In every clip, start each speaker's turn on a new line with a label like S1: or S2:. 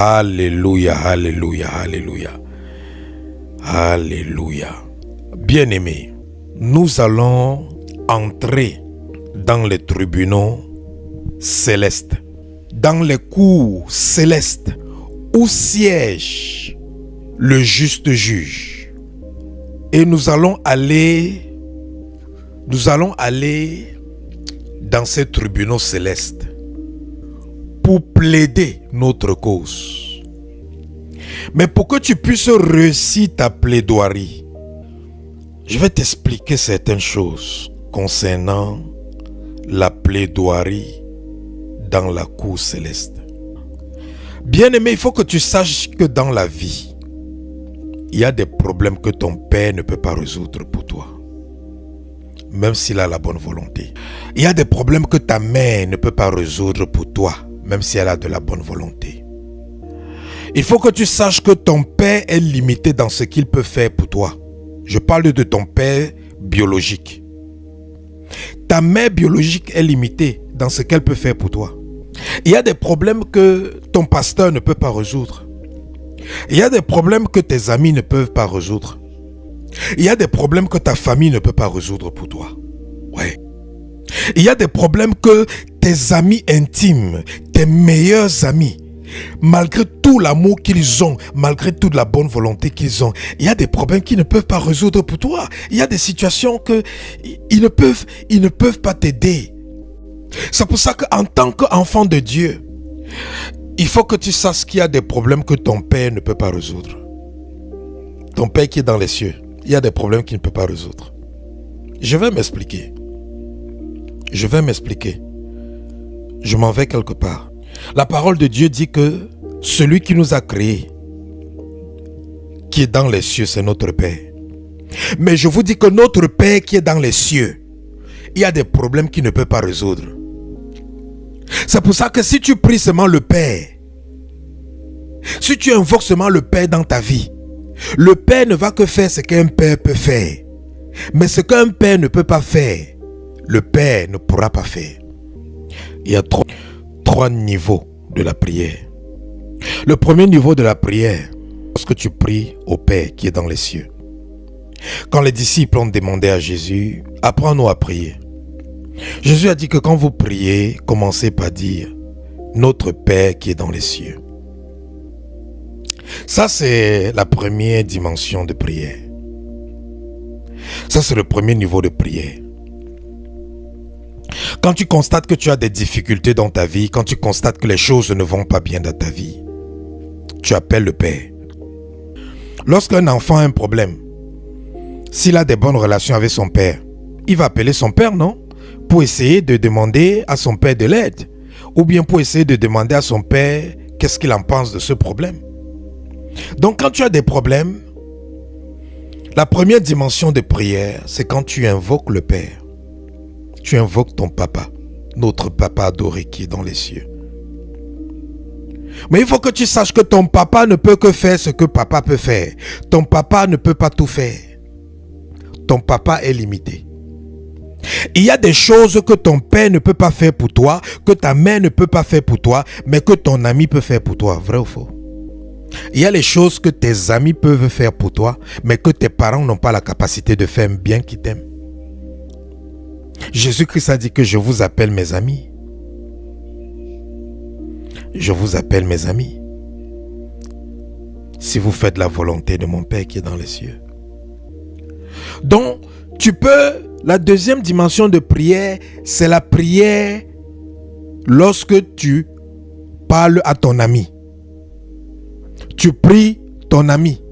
S1: Alléluia, alléluia, alléluia. Alléluia. Bien-aimés, nous allons entrer dans les tribunaux célestes, dans les cours célestes où siège le juste juge. Et nous allons aller dans ces tribunaux célestes pour plaider notre cause. Mais pour que tu puisses réussir ta plaidoirie, je vais t'expliquer certaines choses concernant la plaidoirie dans la cour céleste. Bien-aimé, il faut que tu saches que dans la vie, il y a des problèmes que ton père ne peut pas résoudre pour toi, même s'il a la bonne volonté. Il y a des problèmes que ta mère ne peut pas résoudre pour toi, même si elle a de la bonne volonté. Il faut que tu saches que ton père est limité dans ce qu'il peut faire pour toi. Je parle de ton père biologique. Ta mère biologique est limitée dans ce qu'elle peut faire pour toi. Il y a des problèmes que ton pasteur ne peut pas résoudre. Il y a des problèmes que tes amis ne peuvent pas résoudre. Il y a des problèmes que ta famille ne peut pas résoudre pour toi. Ouais. Il y a des problèmes que tes amis intimes, tes meilleurs amis, malgré tout l'amour qu'ils ont, malgré toute la bonne volonté qu'ils ont, il y a des problèmes qu'ils ne peuvent pas résoudre pour toi. Il y a des situations que ils ne peuvent pas t'aider. C'est pour ça qu'en tant qu'enfant de Dieu, il faut que tu saches qu'il y a des problèmes que ton père ne peut pas résoudre. Ton père qui est dans les cieux, il y a des problèmes qu'il ne peut pas résoudre. Je vais m'expliquer. Je m'en vais quelque part. La parole de Dieu dit que celui qui nous a créés, qui est dans les cieux, c'est notre Père. Mais je vous dis que notre Père qui est dans les cieux, il y a des problèmes qu'il ne peut pas résoudre. C'est pour ça que si tu pries seulement le Père, si tu invoques seulement le Père dans ta vie, le Père ne va que faire ce qu'un Père peut faire. Mais ce qu'un Père ne peut pas faire, le Père ne pourra pas faire. Il y a trois niveaux de la prière. Le premier niveau de la prière, lorsque tu pries au Père qui est dans les cieux. Quand les disciples ont demandé à Jésus, apprends-nous à prier. Jésus a dit que quand vous priez, commencez par dire notre Père qui est dans les cieux. Ça, c'est la première dimension de prière. Ça, c'est le premier niveau de prière. Quand tu constates que tu as des difficultés dans ta vie, quand tu constates que les choses ne vont pas bien dans ta vie, tu appelles le Père. Lorsqu'un enfant a un problème, s'il a des bonnes relations avec son père, il va appeler son père, non? Pour essayer de demander à son père de l'aide. Ou bien pour essayer de demander à son père qu'est-ce qu'il en pense de ce problème. Donc quand tu as des problèmes, la première dimension de prière, c'est quand tu invoques le Père. Tu invoques ton papa, notre papa adoré qui est dans les cieux. Mais il faut que tu saches que ton papa ne peut que faire ce que papa peut faire. Ton papa ne peut pas tout faire. Ton papa est limité. Il y a des choses que ton père ne peut pas faire pour toi, que ta mère ne peut pas faire pour toi, mais que ton ami peut faire pour toi. Vrai ou faux? Il y a les choses que tes amis peuvent faire pour toi, mais que tes parents n'ont pas la capacité de faire bien qu'ils t'aiment. Jésus-Christ a dit que je vous appelle mes amis. Je vous appelle mes amis. Si vous faites la volonté de mon Père qui est dans les cieux. Donc, la deuxième dimension de prière, c'est la prière lorsque tu parles à ton ami. Tu pries ton ami.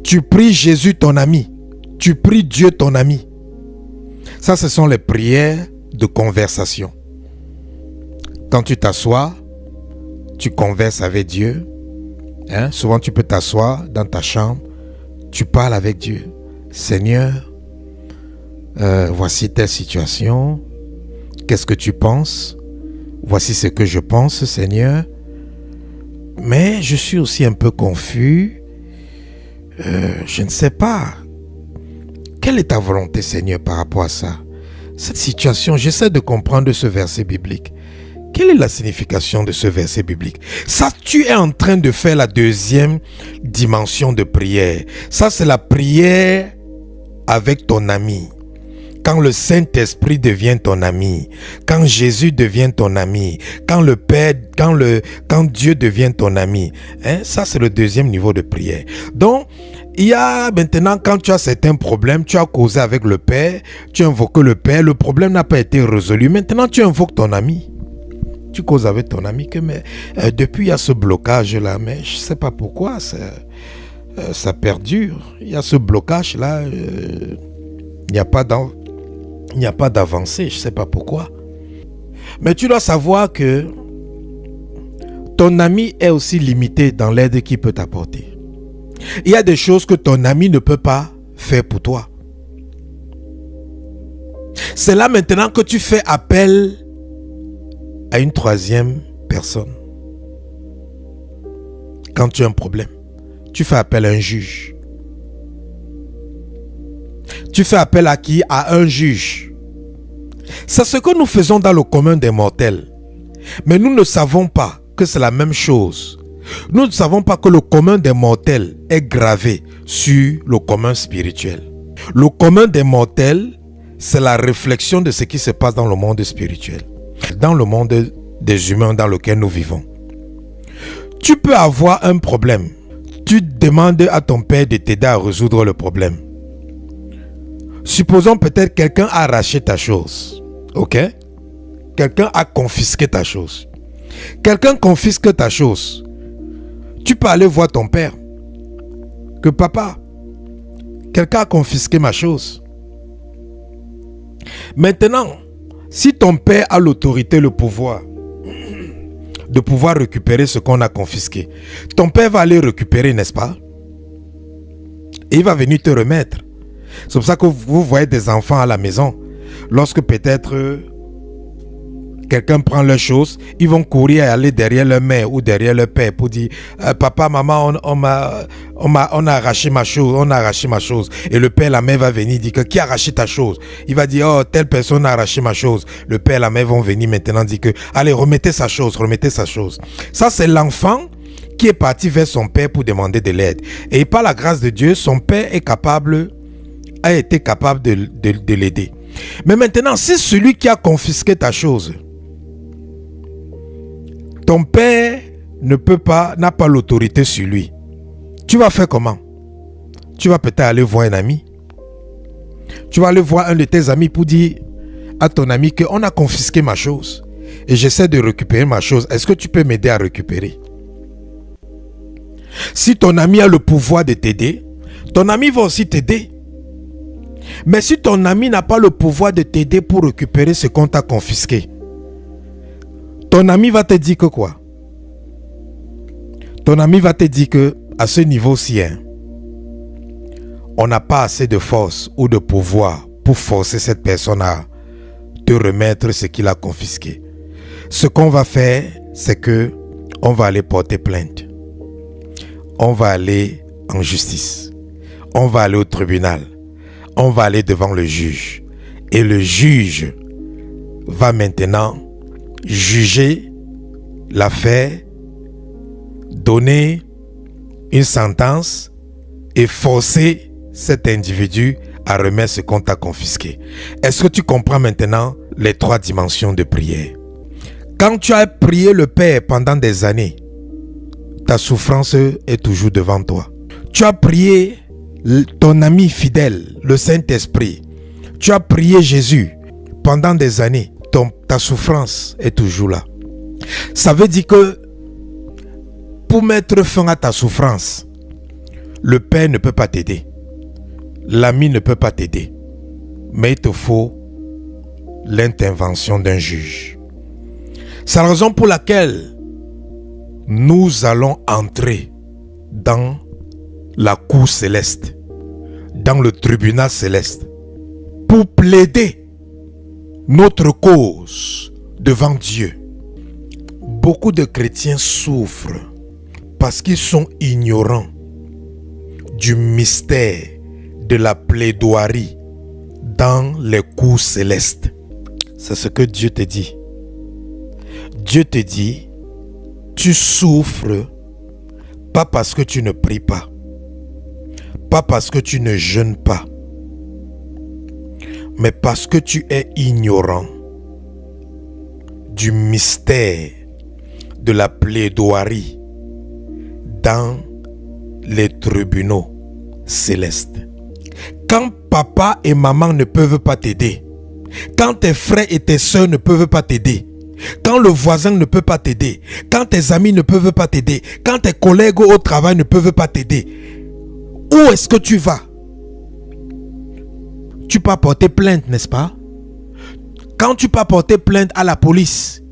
S1: Tu pries Jésus ton ami. Tu pries Dieu ton ami. Ça, ce sont les prières de conversation. Quand tu t'assois, tu converses avec Dieu. Souvent, tu peux t'asseoir dans ta chambre. Tu parles avec Dieu. Seigneur, voici telle situation. Qu'est-ce que tu penses? Voici ce que je pense, Seigneur. Mais je suis aussi un peu confus. Je ne sais pas. Quelle est ta volonté, Seigneur, par rapport à ça? Cette situation, j'essaie de comprendre ce verset biblique. Quelle est la signification de ce verset biblique? Ça, tu es en train de faire la deuxième dimension de prière. Ça, c'est la prière avec ton ami. Quand le Saint-Esprit devient ton ami, quand Jésus devient ton ami, quand le Père, quand Dieu devient ton ami, ça c'est le deuxième niveau de prière. Donc, il y a maintenant, quand tu as certains problèmes, tu as causé avec le Père, tu invoques le Père, le problème n'a pas été résolu. Maintenant, tu invoques ton ami. Tu causes avec ton ami que depuis il y a ce blocage là, mais je ne sais pas pourquoi ça perdure. Il y a ce blocage là, il n'y a pas d'avancée, je ne sais pas pourquoi. Mais tu dois savoir que ton ami est aussi limité dans l'aide qu'il peut t'apporter. Il y a des choses que ton ami ne peut pas faire pour toi. C'est là maintenant que tu fais appel à une troisième personne. Quand tu as un problème, tu fais appel à un juge. Tu fais appel à qui? À un juge. C'est ce que nous faisons dans le commun des mortels. Mais nous ne savons pas que c'est la même chose. Nous ne savons pas que le commun des mortels est gravé sur le commun spirituel. Le commun des mortels, c'est la réflexion de ce qui se passe dans le monde spirituel. Dans le monde des humains dans lequel nous vivons. Tu peux avoir un problème. Tu demandes à ton père de t'aider à résoudre le problème. Supposons peut-être quelqu'un a arraché ta chose. Ok? Quelqu'un a confisqué ta chose. Quelqu'un confisque ta chose. Tu peux aller voir ton père. Que papa, quelqu'un a confisqué ma chose. Maintenant, si ton père a l'autorité, le pouvoir de pouvoir récupérer ce qu'on a confisqué, ton père va aller récupérer, n'est-ce pas? Et il va venir te remettre. C'est pour ça que vous voyez des enfants à la maison. Lorsque peut-être quelqu'un prend leurs choses, ils vont courir et aller derrière leur mère ou derrière leur père pour dire papa, maman, on a arraché ma chose, on a arraché ma chose. Et le père, la mère va venir dire que qui a arraché ta chose? Il va dire oh, telle personne a arraché ma chose. Le père, la mère vont venir maintenant dire que allez, remettez sa chose, remettez sa chose. Ça, c'est l'enfant qui est parti vers son père pour demander de l'aide. Et par la grâce de Dieu, son père a été capable de l'aider. Mais maintenant, si celui qui a confisqué ta chose, ton père n'a pas l'autorité sur lui, tu vas faire comment? Tu vas peut-être aller voir un ami. Tu vas aller voir un de tes amis pour dire à ton ami qu'on a confisqué ma chose et j'essaie de récupérer ma chose. Est-ce que tu peux m'aider à récupérer? Si ton ami a le pouvoir de t'aider, ton ami va aussi t'aider. Mais si ton ami n'a pas le pouvoir de t'aider pour récupérer ce qu'on t'a confisqué, ton ami va te dire que quoi? Ton ami va te dire que à ce niveau-ci, on n'a pas assez de force ou de pouvoir pour forcer cette personne à te remettre ce qu'il a confisqué. Ce qu'on va faire, c'est que on va aller porter plainte. On va aller en justice. On va aller au tribunal. On va aller devant le juge. Et le juge va maintenant juger l'affaire, donner une sentence et forcer cet individu à remettre ce qu'on t'a confisqué. Est-ce que tu comprends maintenant les trois dimensions de prière? Quand tu as prié le Père pendant des années, ta souffrance est toujours devant toi. Tu as prié ton ami fidèle, le Saint-Esprit. Tu as prié Jésus pendant des années. Ta souffrance est toujours là. Ça veut dire que pour mettre fin à ta souffrance, le Père ne peut pas t'aider. L'ami ne peut pas t'aider. Mais il te faut l'intervention d'un juge. C'est la raison pour laquelle nous allons entrer dans la cour céleste, dans le tribunal céleste, pour plaider notre cause devant Dieu. Beaucoup de chrétiens souffrent parce qu'ils sont ignorants du mystère de la plaidoirie dans les cours célestes. C'est ce que Dieu te dit. Dieu te dit, tu souffres pas parce que tu ne pries pas, pas parce que tu ne jeûnes pas, mais parce que tu es ignorant du mystère de la plaidoirie dans les tribunaux célestes. Quand papa et maman ne peuvent pas t'aider, quand tes frères et tes soeurs ne peuvent pas t'aider, quand le voisin ne peut pas t'aider, quand tes amis ne peuvent pas t'aider, quand tes collègues au travail ne peuvent pas t'aider, où est-ce que tu vas? Tu peux porter plainte, n'est-ce pas? Quand tu peux porter plainte à la police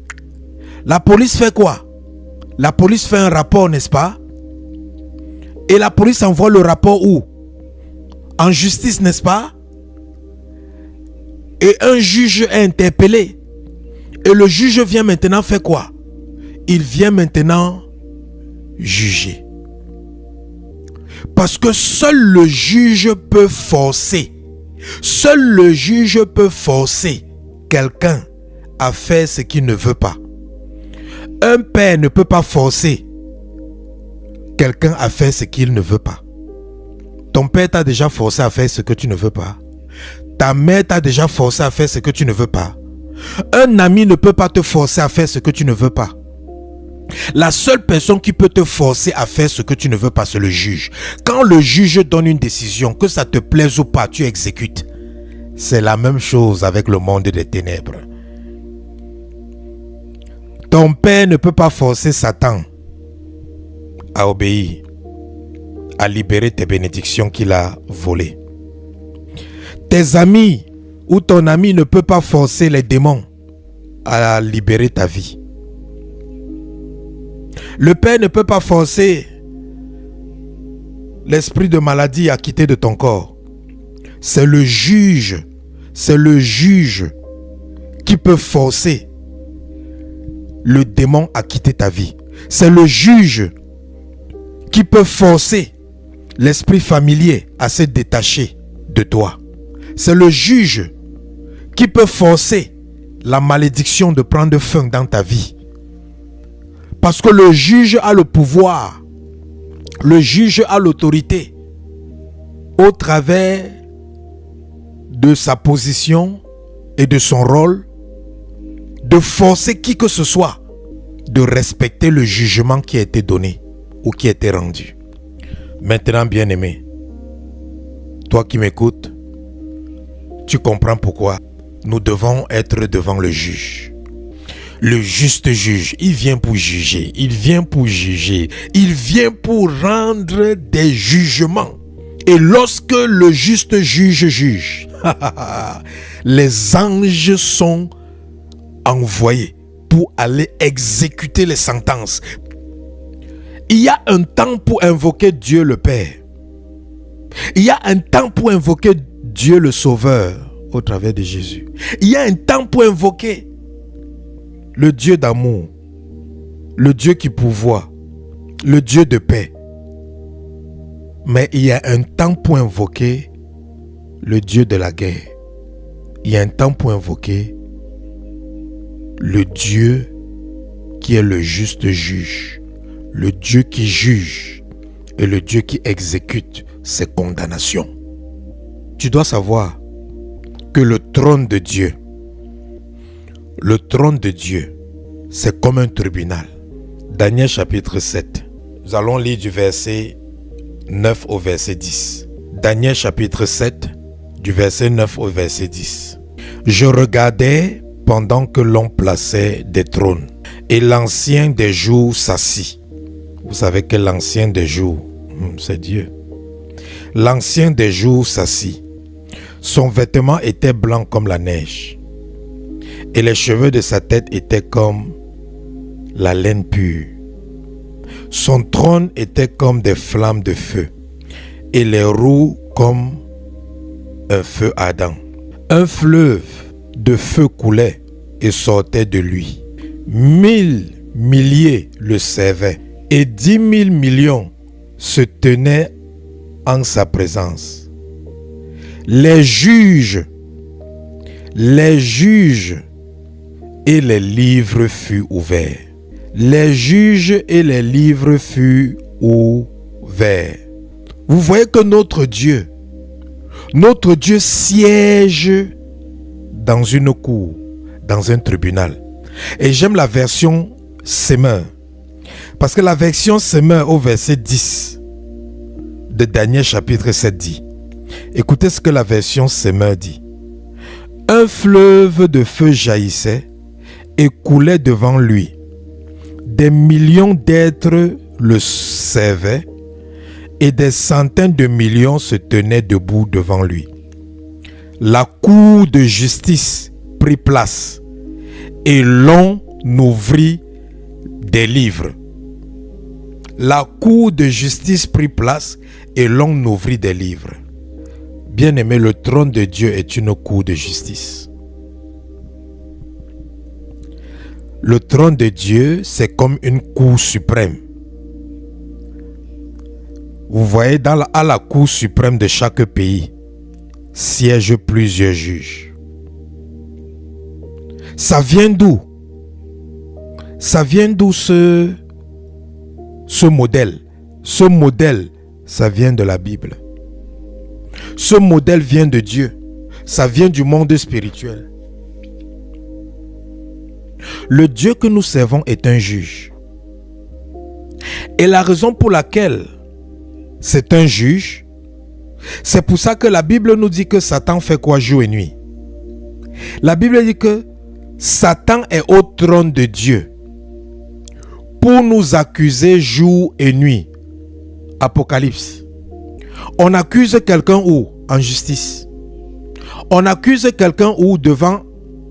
S1: fait quoi? La police fait un rapport, n'est-ce pas? Et la police envoie le rapport où? En justice, n'est-ce pas? Et un juge est interpellé. Et le juge vient maintenant faire quoi? Il vient maintenant juger. Parce que seul le juge peut forcer. Seul le juge peut forcer quelqu'un à faire ce qu'il ne veut pas. Un père ne peut pas forcer quelqu'un à faire ce qu'il ne veut pas. Ton père t'a déjà forcé à faire ce que tu ne veux pas. Ta mère t'a déjà forcé à faire ce que tu ne veux pas. Un ami ne peut pas te forcer à faire ce que tu ne veux pas. La seule personne qui peut te forcer à faire ce que tu ne veux pas, c'est le juge. Quand le juge donne une décision, que ça te plaise ou pas, tu exécutes. C'est la même chose avec le monde des ténèbres. Ton père ne peut pas forcer Satan à obéir, à libérer tes bénédictions qu'il a volées. Tes amis ou ton ami ne peut pas forcer les démons à libérer ta vie. Le père ne peut pas forcer l'esprit de maladie à quitter de ton corps. C'est le juge qui peut forcer le démon à quitter ta vie. C'est le juge qui peut forcer l'esprit familier à se détacher de toi. C'est le juge qui peut forcer la malédiction de prendre fin dans ta vie. Parce que le juge a le pouvoir, le juge a l'autorité au travers de sa position et de son rôle de forcer qui que ce soit de respecter le jugement qui a été donné ou qui a été rendu. Maintenant, bien-aimé, toi qui m'écoutes, tu comprends pourquoi nous devons être devant le juge. Le juste juge, il vient pour juger, il vient pour juger, il vient pour rendre des jugements. Et lorsque le juste juge juge, les anges sont envoyés pour aller exécuter les sentences. Il y a un temps pour invoquer Dieu le Père. Il y a un temps pour invoquer Dieu le Sauveur au travers de Jésus. Il y a un temps pour invoquer le Dieu d'amour, le Dieu qui pourvoit, le Dieu de paix. Mais il y a un temps pour invoquer le Dieu de la guerre. Il y a un temps pour invoquer le Dieu qui est le juste juge, le Dieu qui juge et le Dieu qui exécute ses condamnations. Tu dois savoir que le trône de Dieu, c'est comme un tribunal. Daniel chapitre 7. Nous allons lire du verset 9 au verset 10. Daniel chapitre 7, du verset 9 au verset 10. Je regardais pendant que l'on plaçait des trônes, et l'ancien des jours s'assit. Vous savez que l'ancien des jours, c'est Dieu. L'ancien des jours s'assit. Son vêtement était blanc comme la neige, et les cheveux de sa tête étaient comme la laine pure. Son trône était comme des flammes de feu, et les roues comme un feu ardent. Un fleuve de feu coulait et sortait de lui. 1000 milliers le servaient, et 10 000 millions se tenaient en sa présence. Les juges et les livres furent ouverts. Les juges et les livres furent ouverts. Vous voyez que notre Dieu siège dans une cour, dans un tribunal. Et j'aime la version Semeur. Parce que la version Semeur au verset 10 de Daniel chapitre 7 dit. Écoutez ce que la version Semeur dit. Un fleuve de feu jaillissait et coulait devant lui. Des millions d'êtres le servaient et des centaines de millions se tenaient debout devant lui. La cour de justice prit place et l'on ouvrit des livres. La cour de justice prit place et l'on ouvrit des livres. Bien-aimé, le trône de Dieu est une cour de justice. Le trône de Dieu, c'est comme une cour suprême. Vous voyez, à la cour suprême de chaque pays, siègent plusieurs juges. Ça vient d'où? Ça vient d'où ce modèle? Ce modèle, ça vient de la Bible. Ce modèle vient de Dieu. Ça vient du monde spirituel. Le Dieu que nous servons est un juge. Et la raison pour laquelle c'est un juge, c'est pour ça que la Bible nous dit que Satan fait quoi jour et nuit. La Bible dit que Satan est au trône de Dieu pour nous accuser jour et nuit. Apocalypse. On accuse quelqu'un où? En justice. On accuse quelqu'un où? Devant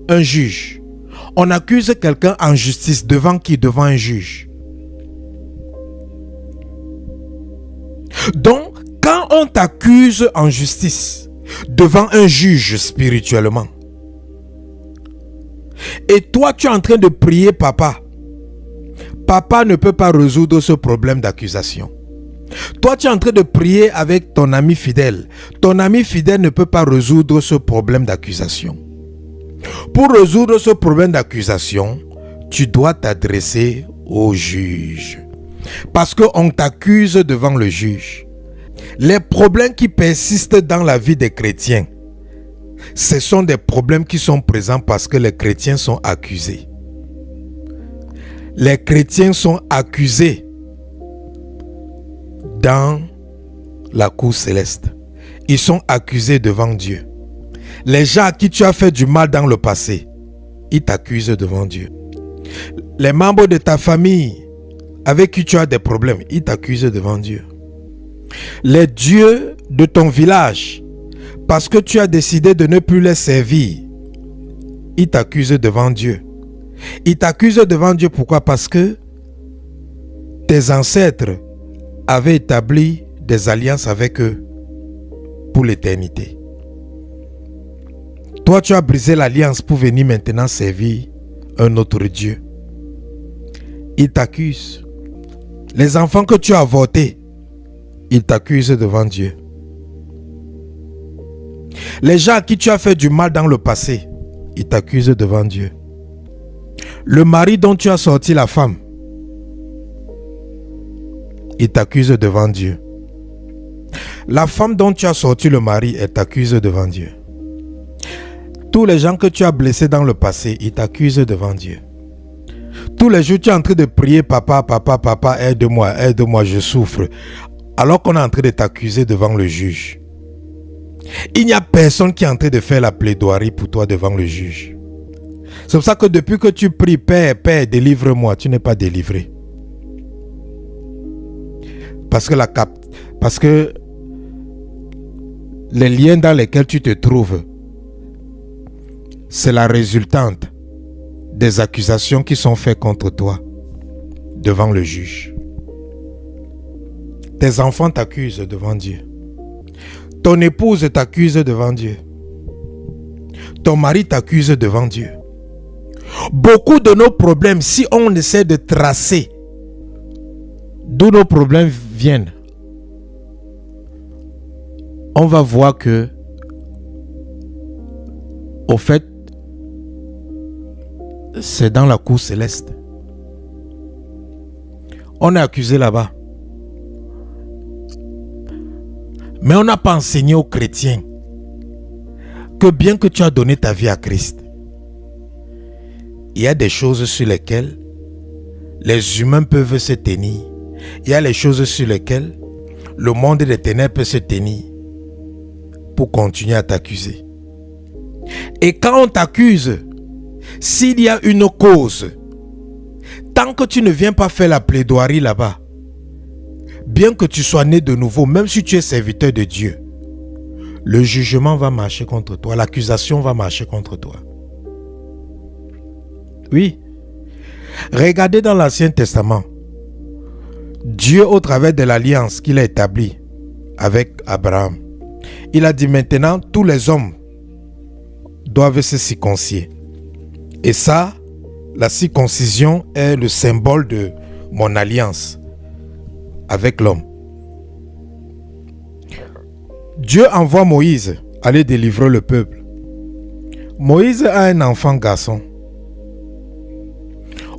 S1: un juge. On accuse quelqu'un en justice. Devant qui? Devant un juge. Donc, quand on t'accuse en justice, devant un juge spirituellement, et toi tu es en train de prier papa, papa ne peut pas résoudre ce problème d'accusation. Toi tu es en train de prier avec ton ami fidèle, ton ami fidèle ne peut pas résoudre ce problème d'accusation. Pour résoudre ce problème d'accusation, tu dois t'adresser au juge. Parce qu'on t'accuse devant le juge. Les problèmes qui persistent dans la vie des chrétiens, ce sont des problèmes qui sont présents parce que les chrétiens sont accusés. Les chrétiens sont accusés dans la cour céleste. Ils sont accusés devant Dieu. Les gens à qui tu as fait du mal dans le passé, ils t'accusent devant Dieu. Les membres de ta famille avec qui tu as des problèmes, ils t'accusent devant Dieu. Les dieux de ton village, parce que tu as décidé de ne plus les servir, ils t'accusent devant Dieu. Ils t'accusent devant Dieu, pourquoi? Parce que tes ancêtres avaient établi des alliances avec eux pour l'éternité. Toi, tu as brisé l'alliance pour venir maintenant servir un autre Dieu. Ils t'accusent. Les enfants que tu as avortés, ils t'accusent devant Dieu. Les gens à qui tu as fait du mal dans le passé, ils t'accusent devant Dieu. Le mari dont tu as sorti la femme, il t'accuse devant Dieu. La femme dont tu as sorti le mari, elle t'accuse devant Dieu. Tous les gens que tu as blessés dans le passé, ils t'accusent devant Dieu. Tous les jours, tu es en train de prier, papa, papa, papa, aide-moi, aide-moi, je souffre. Alors qu'on est en train de t'accuser devant le juge. Il n'y a personne qui est en train de faire la plaidoirie pour toi devant le juge. C'est pour ça que depuis que tu pries, Père, Père, délivre-moi, tu n'es pas délivré. Parce que les liens dans lesquels tu te trouves, c'est la résultante des accusations qui sont faites contre toi devant le juge. Tes enfants t'accusent devant Dieu. Ton épouse t'accuse devant Dieu. Ton mari t'accuse devant Dieu. Beaucoup de nos problèmes, si on essaie de tracer d'où nos problèmes viennent, on va voir que, au fait, c'est dans la cour céleste. On est accusé là-bas. Mais on n'a pas enseigné aux chrétiens que bien que tu as donné ta vie à Christ, il y a des choses sur lesquelles les humains peuvent se tenir. Il y a les choses sur lesquelles le monde des ténèbres peut se tenir pour continuer à t'accuser. Et quand on t'accuse, s'il y a une cause, tant que tu ne viens pas faire la plaidoirie là-bas, bien que tu sois né de nouveau, même si tu es serviteur de Dieu, le jugement va marcher contre toi, l'accusation va marcher contre toi. Oui. Regardez dans l'Ancien Testament, Dieu, au travers de l'alliance qu'il a établie avec Abraham, il a dit maintenant, tous les hommes doivent se circoncire. Et ça, la circoncision est le symbole de mon alliance avec l'homme. Dieu envoie Moïse aller délivrer le peuple. Moïse a un enfant garçon.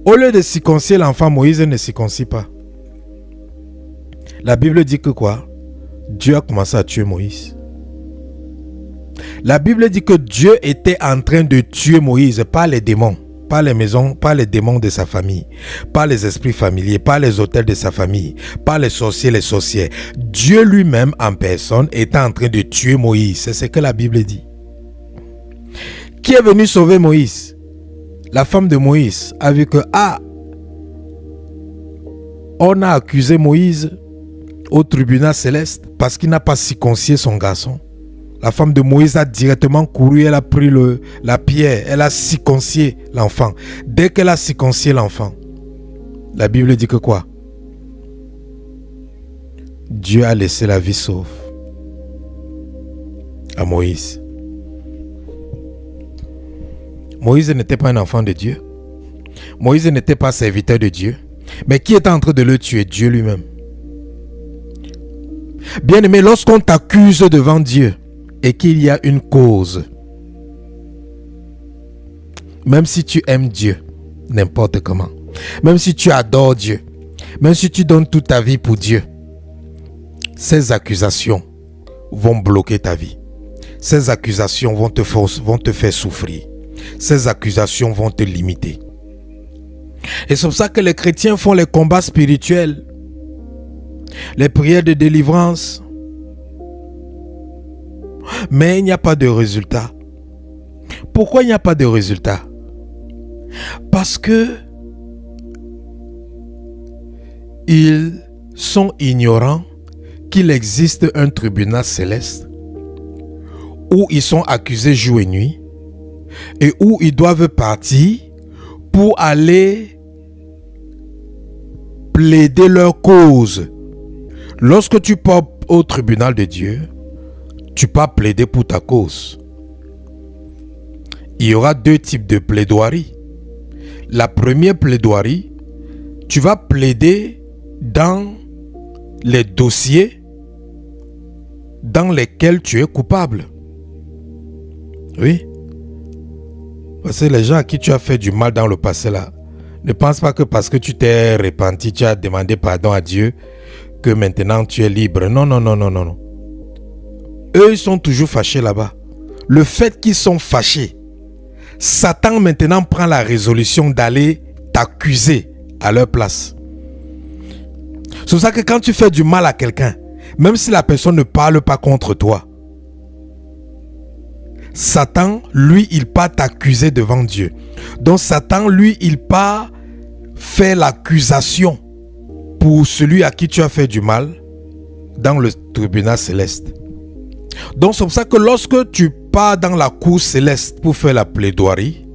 S1: Au lieu de circoncire l'enfant, Moïse ne circoncit pas. La Bible dit que quoi? Dieu a commencé à tuer Moïse. La Bible dit que Dieu était en train de tuer Moïse par les démons, par les maisons, par les démons de sa famille, par les esprits familiers, par les autels de sa famille, par les sorciers, les sorcières. Dieu lui-même en personne était en train de tuer Moïse. C'est ce que la Bible dit. Qui est venu sauver Moïse? La femme de Moïse a vu que, on a accusé Moïse au tribunal céleste parce qu'il n'a pas circoncisé son garçon. La femme de Moïse a directement couru, elle a pris la pierre, elle a circoncisé l'enfant. Dès qu'elle a circoncisé l'enfant, la Bible dit que quoi? Dieu a laissé la vie sauve à Moïse. Moïse n'était pas un enfant de Dieu. Moïse n'était pas serviteur de Dieu. Mais qui était en train de le tuer? Dieu lui-même. Bien-aimé, lorsqu'on t'accuse devant Dieu et qu'il y a une cause, même si tu aimes Dieu, n'importe comment, même si tu adores Dieu, même si tu donnes toute ta vie pour Dieu, ces accusations vont bloquer ta vie. Ces accusations vont te faire souffrir. Ces accusations vont te limiter. Et c'est pour ça que les chrétiens font les combats spirituels, les prières de délivrance, mais il n'y a pas de résultat. Pourquoi il n'y a pas de résultat? Parce que ils sont ignorants qu'il existe un tribunal céleste où ils sont accusés jour et nuit et où ils doivent partir pour aller plaider leur cause. Lorsque tu pars au tribunal de Dieu, tu pars plaider pour ta cause. Il y aura deux types de plaidoirie. La première plaidoirie, tu vas plaider dans les dossiers dans lesquels tu es coupable. Oui. Parce que les gens à qui tu as fait du mal dans le passé là, ne pense pas que parce que tu t'es repenti, tu as demandé pardon à Dieu, que maintenant tu es libre. Non, non, non, non, non, non. Eux, ils sont toujours fâchés là-bas. Le fait qu'ils sont fâchés, Satan maintenant prend la résolution d'aller t'accuser à leur place. C'est pour ça que quand tu fais du mal à quelqu'un, même si la personne ne parle pas contre toi, Satan, lui, il part t'accuser devant Dieu. Donc Satan, lui, il part faire l'accusation pour celui à qui tu as fait du mal dans le tribunal céleste. Donc c'est pour ça que lorsque tu pars dans la cour céleste pour faire la plaidoirie,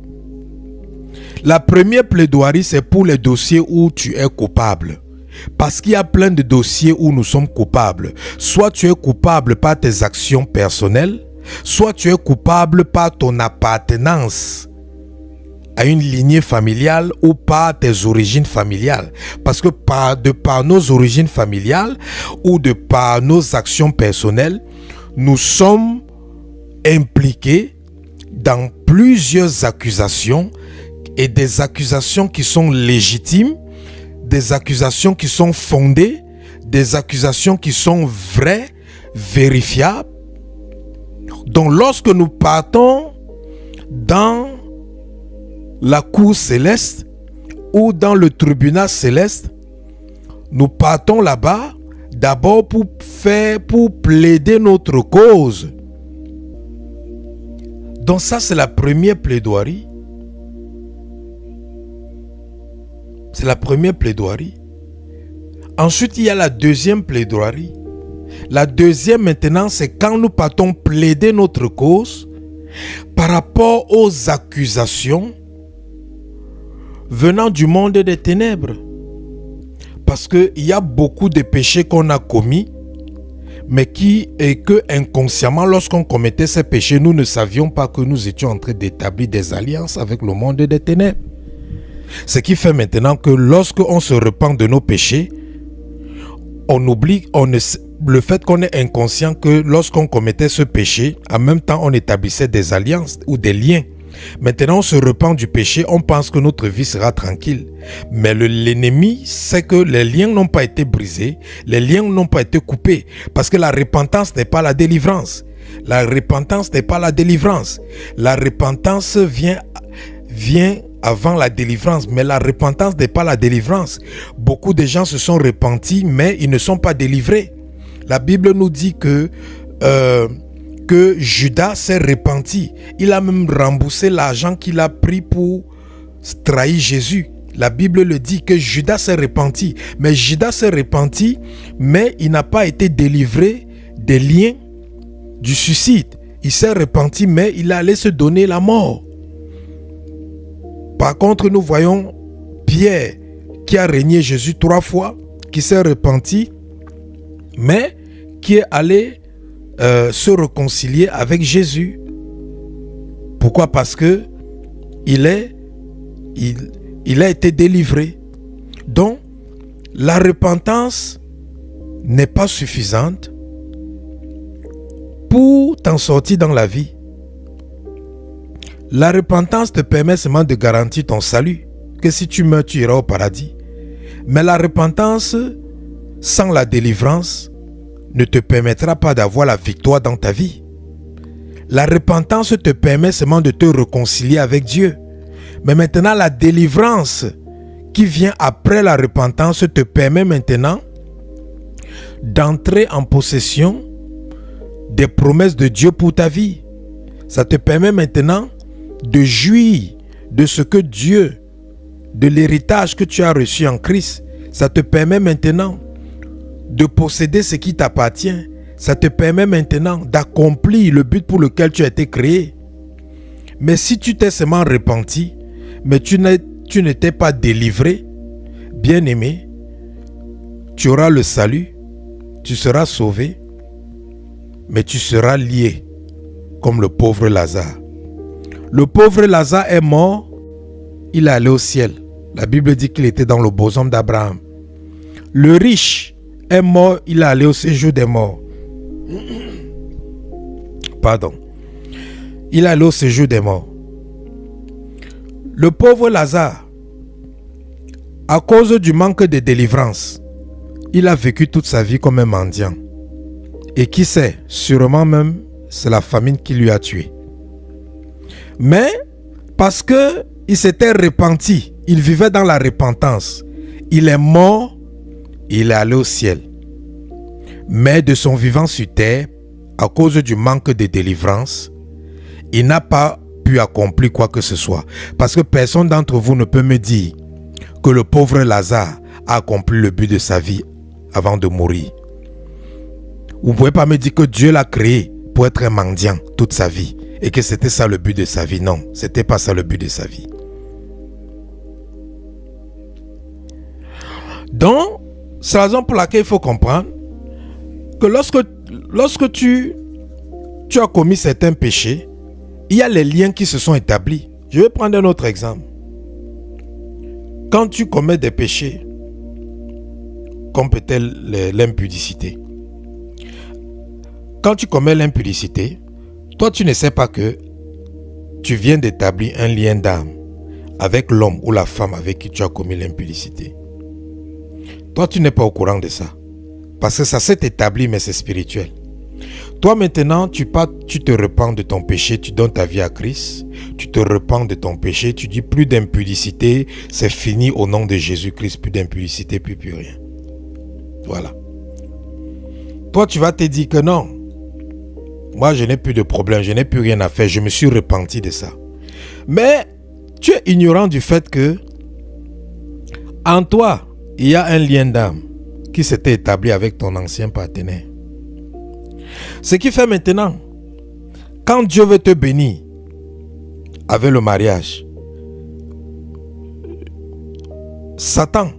S1: la première plaidoirie, c'est pour les dossiers où tu es coupable. Parce qu'il y a plein de dossiers où nous sommes coupables. Soit tu es coupable par tes actions personnelles, soit tu es coupable par ton appartenance à une lignée familiale ou par tes origines familiales. Parce que de par nos origines familiales ou de par nos actions personnelles, nous sommes impliqués dans plusieurs accusations et des accusations qui sont légitimes, des accusations qui sont fondées, des accusations qui sont vraies, vérifiables. Donc lorsque nous partons dans la cour céleste ou dans le tribunal céleste, nous partons là-bas d'abord pour plaider notre cause. Donc ça, c'est la première plaidoirie. C'est la première plaidoirie. Ensuite, il y a la deuxième plaidoirie. La deuxième maintenant, c'est quand nous partons plaider notre cause par rapport aux accusations venant du monde des ténèbres. Parce qu'il y a beaucoup de péchés qu'on a commis, mais que inconsciemment, lorsqu'on commettait ces péchés, nous ne savions pas que nous étions en train d'établir des alliances avec le monde des ténèbres. Ce qui fait maintenant que lorsqu'on se repent de nos péchés, on oublie le fait qu'on est inconscient que lorsqu'on commettait ce péché, en même temps on établissait des alliances ou des liens. Maintenant on se repent du péché, on pense que notre vie sera tranquille. Mais l'ennemi sait que les liens n'ont pas été brisés, les liens n'ont pas été coupés. Parce que la repentance n'est pas la délivrance. La repentance n'est pas la délivrance. La repentance vient avant la délivrance, mais la repentance n'est pas la délivrance. Beaucoup de gens se sont repentis, mais ils ne sont pas délivrés. La Bible nous dit que Judas s'est repenti. Il a même remboursé l'argent qu'il a pris pour trahir Jésus. La Bible le dit que Judas s'est repenti. Mais Judas s'est repenti, mais il n'a pas été délivré des liens du suicide. Il s'est repenti, mais il allait se donner la mort. Par contre, nous voyons Pierre qui a régné Jésus 3 fois, qui s'est repenti, mais qui est allé se réconcilier avec Jésus. Pourquoi? Parce que il a été délivré. Donc, la repentance n'est pas suffisante pour t'en sortir dans la vie. La repentance te permet seulement de garantir ton salut, que si tu meurs, tu iras au paradis. Mais la repentance sans la délivrance ne te permettra pas d'avoir la victoire dans ta vie. La repentance te permet seulement de te réconcilier avec Dieu. Mais maintenant, la délivrance qui vient après la repentance te permet maintenant d'entrer en possession des promesses de Dieu pour ta vie. Ça te permet maintenant de jouir de ce que Dieu, de l'héritage que tu as reçu en Christ. Ça te permet maintenant de posséder ce qui t'appartient. Ça te permet maintenant d'accomplir le but pour lequel tu as été créé. Mais si tu t'es seulement repenti, mais tu n'étais pas délivré, bien-aimé, tu auras le salut, tu seras sauvé, mais tu seras lié comme le pauvre Lazare. Le pauvre Lazare est mort, il est allé au ciel. La Bible dit qu'il était dans le bosom d'Abraham. Le riche est mort, il est allé au séjour des morts. Pardon. Il est allé au séjour des morts. Le pauvre Lazare, à cause du manque de délivrance, il a vécu toute sa vie comme un mendiant. Et qui sait, sûrement même, c'est la famine qui lui a tué. Mais, parce qu'il s'était repenti, il vivait dans la repentance, il est mort, il est allé au ciel. Mais de son vivant sur terre, à cause du manque de délivrance, il n'a pas pu accomplir quoi que ce soit. Parce que personne d'entre vous ne peut me dire que le pauvre Lazare a accompli le but de sa vie avant de mourir. Vous ne pouvez pas me dire que Dieu l'a créé pour être un mendiant toute sa vie et que c'était ça le but de sa vie. Non, c'était pas ça le but de sa vie. Donc, c'est la raison pour laquelle il faut comprendre que lorsque tu as commis certains péchés, il y a les liens qui se sont établis. Je vais prendre un autre exemple. Quand tu commets des péchés, comme peut-être l'impudicité. Quand tu commets l'impudicité, toi tu ne sais pas que tu viens d'établir un lien d'âme avec l'homme ou la femme avec qui tu as commis l'impudicité. Toi, tu n'es pas au courant de ça. Parce que ça s'est établi, mais c'est spirituel. Toi, maintenant, tu te repens de ton péché, tu donnes ta vie à Christ. Tu te repens de ton péché, tu dis plus d'impudicité, c'est fini au nom de Jésus-Christ, plus d'impudicité, plus rien. Voilà. Toi, tu vas te dire que non. Moi, je n'ai plus de problème, je n'ai plus rien à faire, je me suis repenti de ça. Mais tu es ignorant du fait que en toi, il y a un lien d'âme qui s'était établi avec ton ancien partenaire. Ce qui fait maintenant, quand Dieu veut te bénir avec le mariage, Satan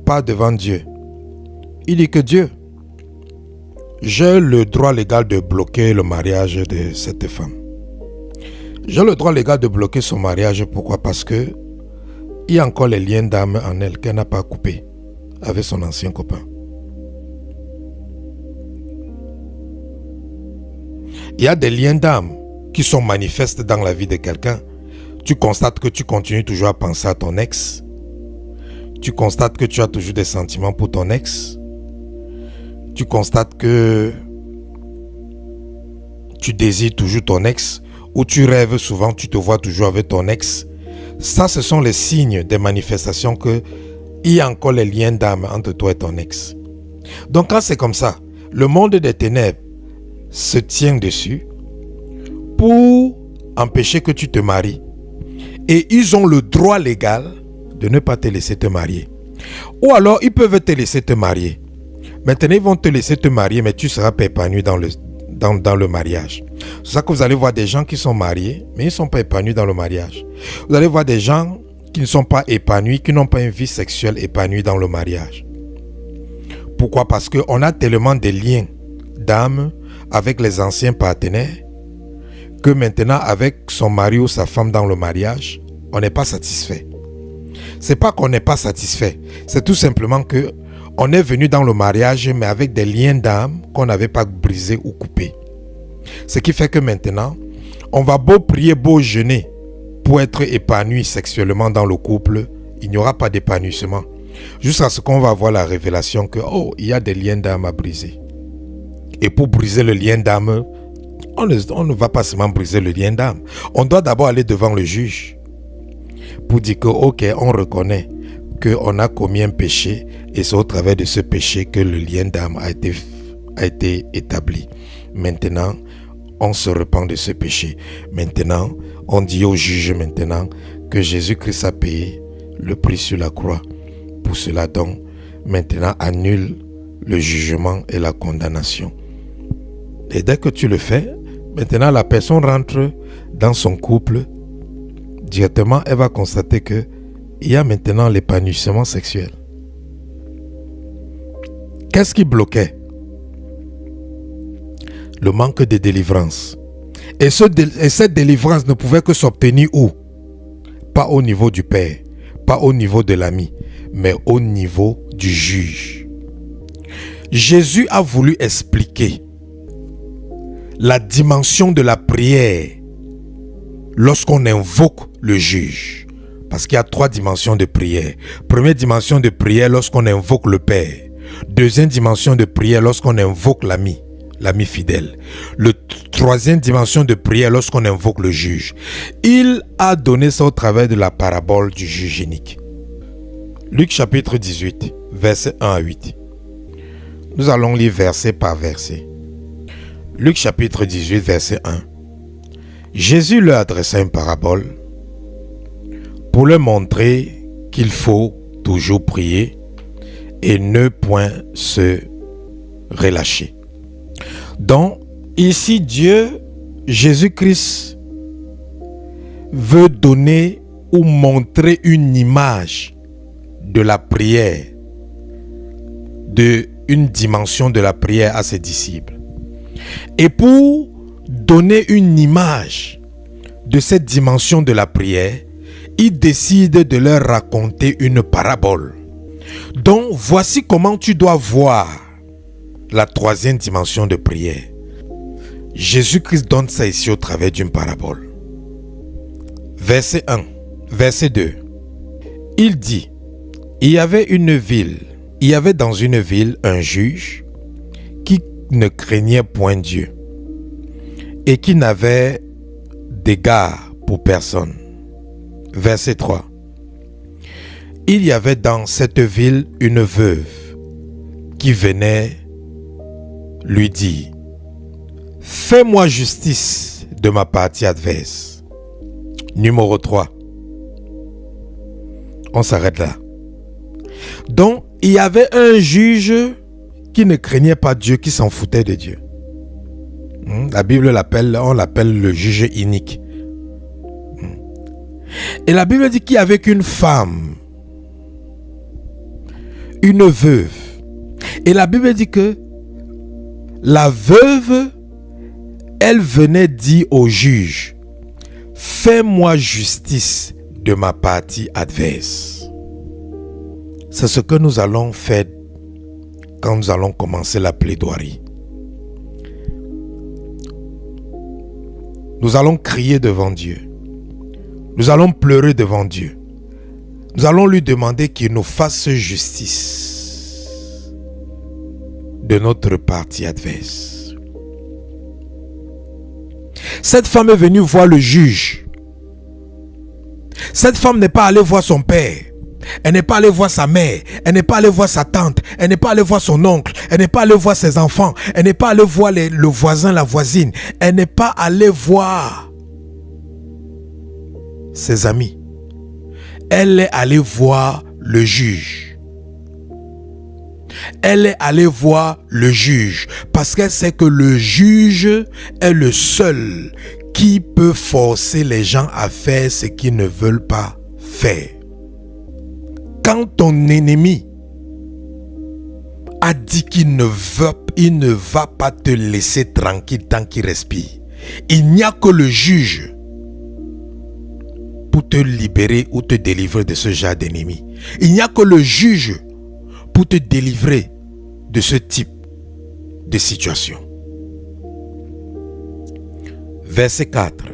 S1: part devant Dieu. Il dit que Dieu, j'ai le droit légal de bloquer le mariage de cette femme. J'ai le droit légal de bloquer son mariage. Pourquoi? Parce que il y a encore les liens d'âme en elle qu'elle n'a pas coupés avec son ancien copain. Il y a des liens d'âme qui sont manifestes dans la vie de quelqu'un. Tu constates que tu continues toujours à penser à ton ex. Tu constates que tu as toujours des sentiments pour ton ex. Tu constates que tu désires toujours ton ex, ou tu rêves souvent, tu te vois toujours avec ton ex. Ça, ce sont les signes des manifestations qu'il y a encore les liens d'âme entre toi et ton ex. Donc quand c'est comme ça, le monde des ténèbres se tient dessus pour empêcher que tu te maries. Et ils ont le droit légal de ne pas te laisser te marier. Ou alors, ils peuvent te laisser te marier. Maintenant, ils vont te laisser te marier, mais tu ne seras pas épanoui dans le mariage. C'est ça que vous allez voir des gens qui sont mariés, mais ils ne sont pas épanouis dans le mariage. Vous allez voir des gens qui ne sont pas épanouis, qui n'ont pas une vie sexuelle épanouie dans le mariage. Pourquoi? Parce qu'on a tellement de liens d'âme avec les anciens partenaires que maintenant, avec son mari ou sa femme dans le mariage, on n'est pas satisfait. C'est pas qu'on n'est pas satisfait, c'est tout simplement que on est venu dans le mariage, mais avec des liens d'âme qu'on n'avait pas brisés ou coupés. Ce qui fait que maintenant, on va beau prier, beau jeûner pour être épanoui sexuellement dans le couple, il n'y aura pas d'épanouissement. Jusqu'à ce qu'on va avoir la révélation que, oh, il y a des liens d'âme à briser. Et pour briser le lien d'âme, on ne va pas seulement briser le lien d'âme. On doit d'abord aller devant le juge pour dire que, ok, on reconnaît qu'on a commis un péché et c'est au travers de ce péché que le lien d'âme a été établi. Maintenant, on se repent de ce péché. Maintenant, on dit au juge maintenant que Jésus-Christ a payé le prix sur la croix. Pour cela donc, maintenant, annule le jugement et la condamnation. Et dès que tu le fais, maintenant la personne rentre dans son couple. Directement, elle va constater que il y a maintenant l'épanouissement sexuel. Qu'est-ce qui bloquait? Le manque de délivrance. Et cette délivrance ne pouvait que s'obtenir où? Pas au niveau du père, pas au niveau de l'ami, mais au niveau du juge. Jésus a voulu expliquer la dimension de la prière lorsqu'on invoque le juge. Parce qu'il y a 3 dimensions de prière. Première dimension de prière lorsqu'on invoque le Père. Deuxième dimension de prière lorsqu'on invoque l'ami fidèle. Le troisième dimension de prière lorsqu'on invoque le juge. Il a donné ça au travers de la parabole du juge unique. Luc chapitre 18, versets 1 à 8. Nous allons lire verset par verset. Luc chapitre 18, verset 1. Jésus leur adressa une parabole pour leur montrer qu'il faut toujours prier et ne point se relâcher. Donc, ici, Jésus-Christ, veut donner ou montrer une image de la prière, une dimension de la prière à ses disciples. Et pour donner une image de cette dimension de la prière, il décide de leur raconter une parabole. Donc, voici comment tu dois voir la troisième dimension de prière. Jésus-Christ donne ça ici au travers d'une parabole. Verset 1. Verset 2. Il dit, il y avait dans une ville un juge qui ne craignait point Dieu et qui n'avait d'égard pour personne. Verset 3. Il y avait dans cette ville une veuve qui venait lui dire, fais-moi justice de ma partie adverse. Numéro 3. On s'arrête là. Donc, il y avait un juge qui ne craignait pas Dieu, qui s'en foutait de Dieu. La Bible on l'appelle le juge inique. Et la Bible dit qu'il y avait qu'une femme, une veuve. Et la Bible dit que la veuve, elle venait dire au juge, fais-moi justice de ma partie adverse. C'est ce que nous allons faire quand nous allons commencer la plaidoirie. Nous allons crier devant Dieu. Nous allons pleurer devant Dieu. Nous allons lui demander qu'il nous fasse justice de notre partie adverse. Cette femme est venue voir le juge. Cette femme n'est pas allée voir son père. Elle n'est pas allée voir sa mère. Elle n'est pas allée voir sa tante. Elle n'est pas allée voir son oncle. Elle n'est pas allée voir ses enfants. Elle n'est pas allée voir le voisin, la voisine. Elle n'est pas allée voir ses amis. Elle est allée voir le juge. Elle est allée voir le juge parce qu'elle sait que le juge est le seul qui peut forcer les gens à faire ce qu'ils ne veulent pas faire. Quand ton ennemi a dit qu'il ne va pas te laisser tranquille tant qu'il respire, il n'y a que le juge pour te libérer ou te délivrer de ce genre d'ennemi. Il n'y a que le juge pour te délivrer de ce type de situation. Verset 4.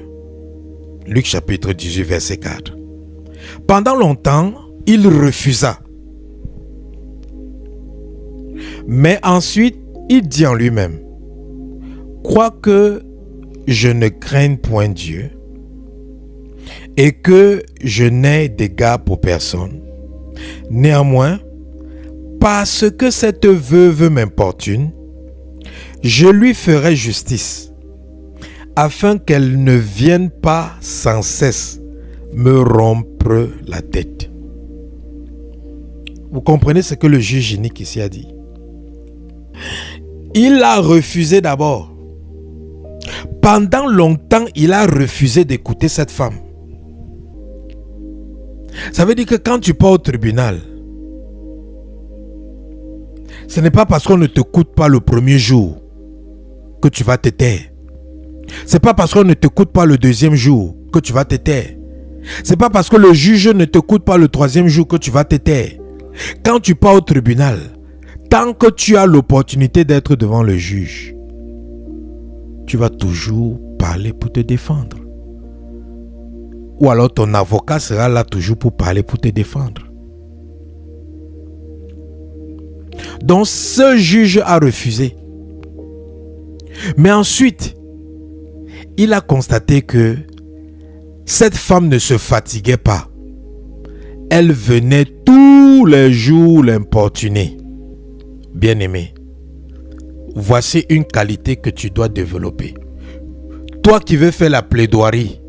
S1: Luc chapitre 18, verset 4. Pendant longtemps, il refusa. Mais ensuite, il dit en lui-même, quoique je ne craigne point Dieu et que je n'ai d'égard pour personne, néanmoins, parce que cette veuve m'importune, je lui ferai justice, afin qu'elle ne vienne pas sans cesse me rompre la tête. Vous comprenez ce que le juge inique ici a dit? Il a refusé d'abord. Pendant longtemps, il a refusé d'écouter cette femme. Ça veut dire que quand tu pars au tribunal, ce n'est pas parce qu'on ne t'écoute pas le premier jour que tu vas te taire. Ce n'est pas parce qu'on ne t'écoute pas le deuxième jour que tu vas te taire. Ce n'est pas parce que le juge ne t'écoute pas le troisième jour que tu vas te taire. Quand tu pars au tribunal, tant que tu as l'opportunité d'être devant le juge, tu vas toujours parler pour te défendre. Ou alors ton avocat sera là toujours pour parler, pour te défendre. Donc ce juge a refusé. Mais ensuite, il a constaté que cette femme ne se fatiguait pas. Elle venait tous les jours l'importuner. Bien-aimé, voici une qualité que tu dois développer. Toi qui veux faire la plaidoirie,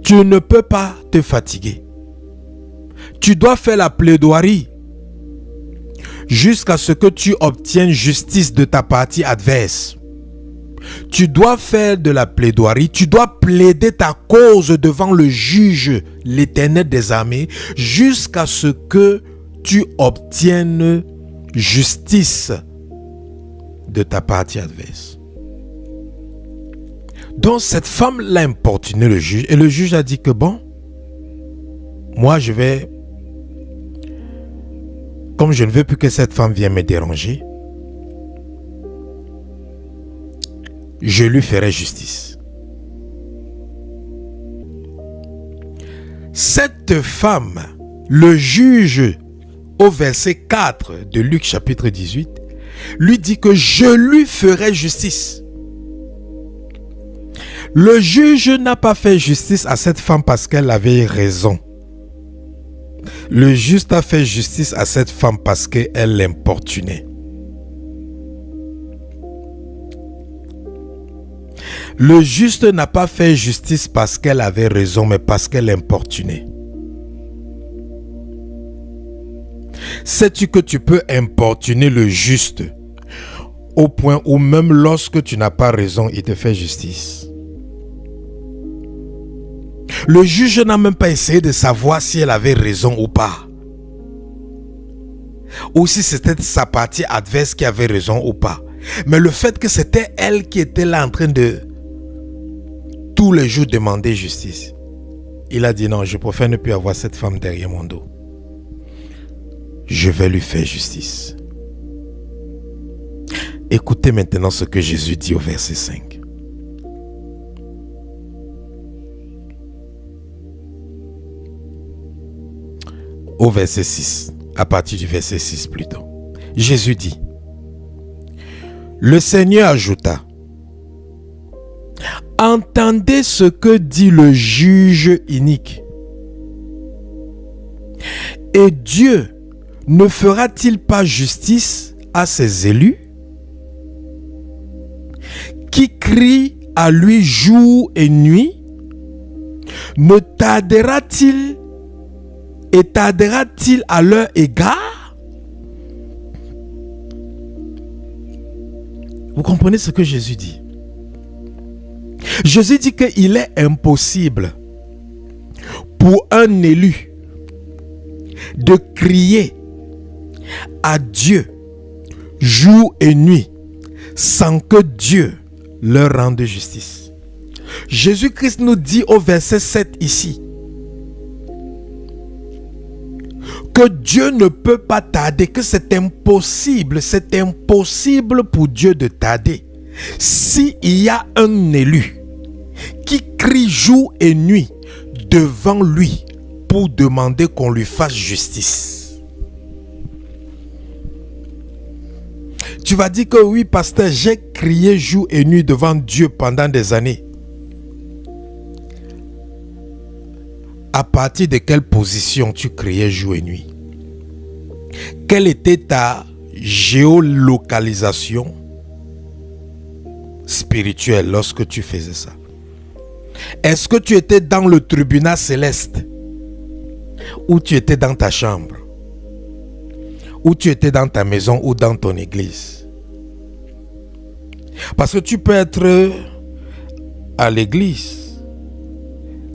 S1: tu ne peux pas te fatiguer. Tu dois faire la plaidoirie jusqu'à ce que tu obtiennes justice de ta partie adverse. Tu dois faire de la plaidoirie, tu dois plaider ta cause devant le juge, l'Éternel des armées, jusqu'à ce que tu obtiennes justice de ta partie adverse. Donc cette femme l'a importuné le juge et le juge a dit que bon, moi je vais, comme je ne veux plus que cette femme vienne me déranger, je lui ferai justice. Cette femme, le juge, au verset 4 de Luc chapitre 18, lui dit que je lui ferai justice. Le juge n'a pas fait justice à cette femme parce qu'elle avait raison. Le juge a fait justice à cette femme parce qu'elle l'importunait. Le juste n'a pas fait justice parce qu'elle avait raison, mais parce qu'elle importunait. Sais-tu que tu peux importuner le juste au point où même lorsque tu n'as pas raison, il te fait justice? Le juge n'a même pas essayé de savoir si elle avait raison ou pas. Ou si c'était sa partie adverse qui avait raison ou pas. Mais le fait que c'était elle qui était là en train de tous les jours demander justice. Il a dit non, je préfère ne plus avoir cette femme derrière mon dos. Je vais lui faire justice. Écoutez maintenant ce que Jésus dit au verset 5. Au verset 6, à partir du verset 6 plutôt. Jésus dit, le Seigneur ajouta, entendez ce que dit le juge inique. Et Dieu ne fera-t-il pas justice à ses élus qui crient à lui jour et nuit? Ne tardera-t-il à leur égard? Vous comprenez ce que Jésus dit? Jésus dit qu'il est impossible pour un élu de crier à Dieu jour et nuit sans que Dieu leur rende justice. Jésus-Christ nous dit au verset 7 ici que Dieu ne peut pas tarder, que c'est impossible pour Dieu de tarder. S'il y a un élu qui crie jour et nuit devant lui pour demander qu'on lui fasse justice. Tu vas dire que oui, pasteur, j'ai crié jour et nuit devant Dieu pendant des années. À partir de quelle position tu criais jour et nuit? Quelle était ta géolocalisation spirituelle lorsque tu faisais ça? Est-ce que tu étais dans le tribunal céleste? Ou tu étais dans ta chambre? Ou tu étais dans ta maison ou dans ton église? Parce que tu peux être à l'église,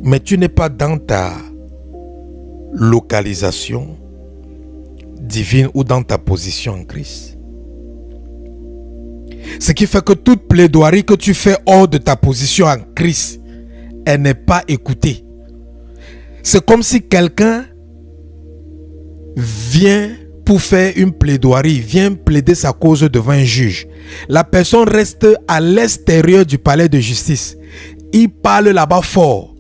S1: mais tu n'es pas dans ta localisation divine ou dans ta position en Christ. Ce qui fait que toute plaidoirie que tu fais hors de ta position en Christ, elle n'est pas écoutée. C'est comme si quelqu'un vient pour faire une plaidoirie, vient plaider sa cause devant un juge. La personne reste à l'extérieur du palais de justice. Il parle là-bas fort.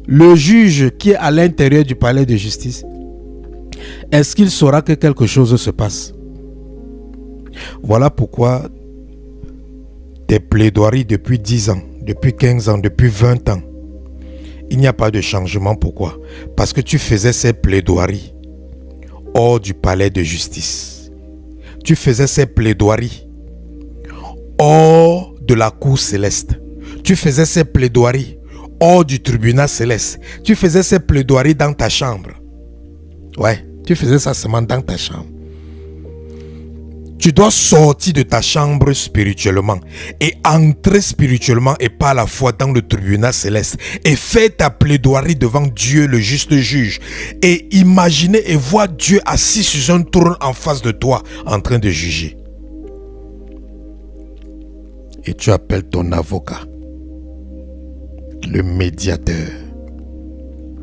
S1: Le juge qui est à l'intérieur du palais de justice, est-ce qu'il saura que quelque chose se passe? Voilà pourquoi tes plaidoiries depuis 10 ans, depuis 15 ans, depuis 20 ans, il n'y a pas de changement. Pourquoi? Parce que tu faisais ces plaidoiries hors du palais de justice. Tu faisais ces plaidoiries hors de la cour céleste. Tu faisais ces plaidoiries hors du tribunal céleste. Tu faisais ces plaidoiries dans ta chambre. Ouais, tu faisais ça seulement dans ta chambre. Tu dois sortir de ta chambre spirituellement et entrer spirituellement et par la foi dans le tribunal céleste et faire ta plaidoirie devant Dieu, le juste juge, et imaginer et voir Dieu assis sur un trône en face de toi en train de juger. Et tu appelles ton avocat, le médiateur,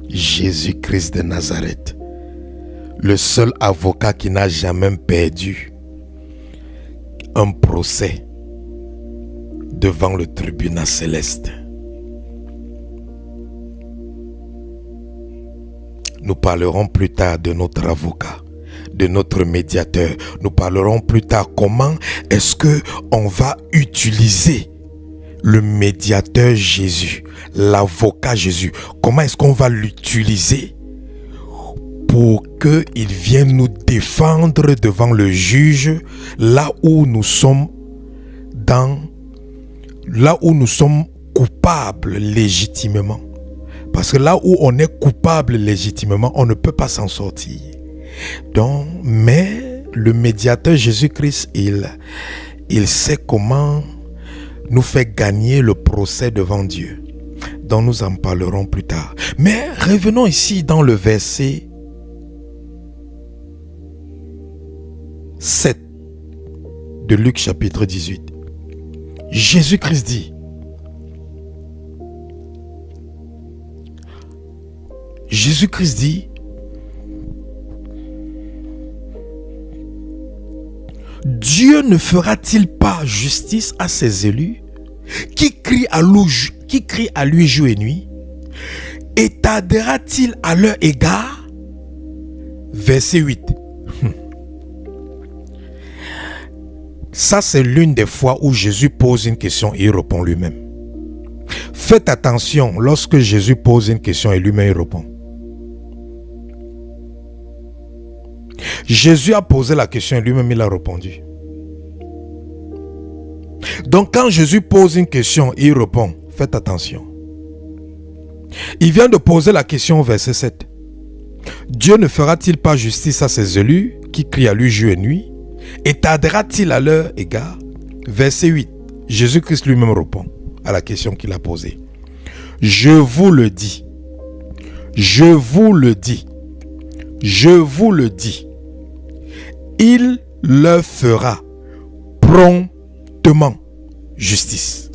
S1: Jésus-Christ de Nazareth, le seul avocat qui n'a jamais perdu un procès devant le tribunal céleste. Nous parlerons plus tard de notre avocat, de notre médiateur. Nous parlerons plus tard comment est-ce que on va utiliser le médiateur Jésus, l'avocat Jésus. Comment est-ce qu'on va l'utiliser pour qu'il vienne nous défendre devant le juge là où nous sommes coupables légitimement. Parce que là où on est coupable légitimement, on ne peut pas s'en sortir. Donc, mais le médiateur Jésus-Christ, il sait comment nous faire gagner le procès devant Dieu. Donc nous en parlerons plus tard. Mais revenons ici dans le verset 7 de Luc chapitre 18. Jésus-Christ dit, Dieu ne fera-t-il pas justice à ses élus qui crient à lui jour et nuit, et tardera-t-il à leur égard? Verset 8. Ça, c'est l'une des fois où Jésus pose une question et il répond lui-même. Faites attention lorsque Jésus pose une question et lui-même il répond. Jésus a posé la question et lui-même il a répondu. Donc quand Jésus pose une question et il répond, faites attention. Il vient de poser la question au verset 7. Dieu ne fera-t-il pas justice à ses élus qui crient à lui jour et nuit, et tardera-t-il à leur égard? Verset 8. Jésus-Christ lui-même répond à la question qu'il a posée. Je vous le dis, il leur fera promptement justice.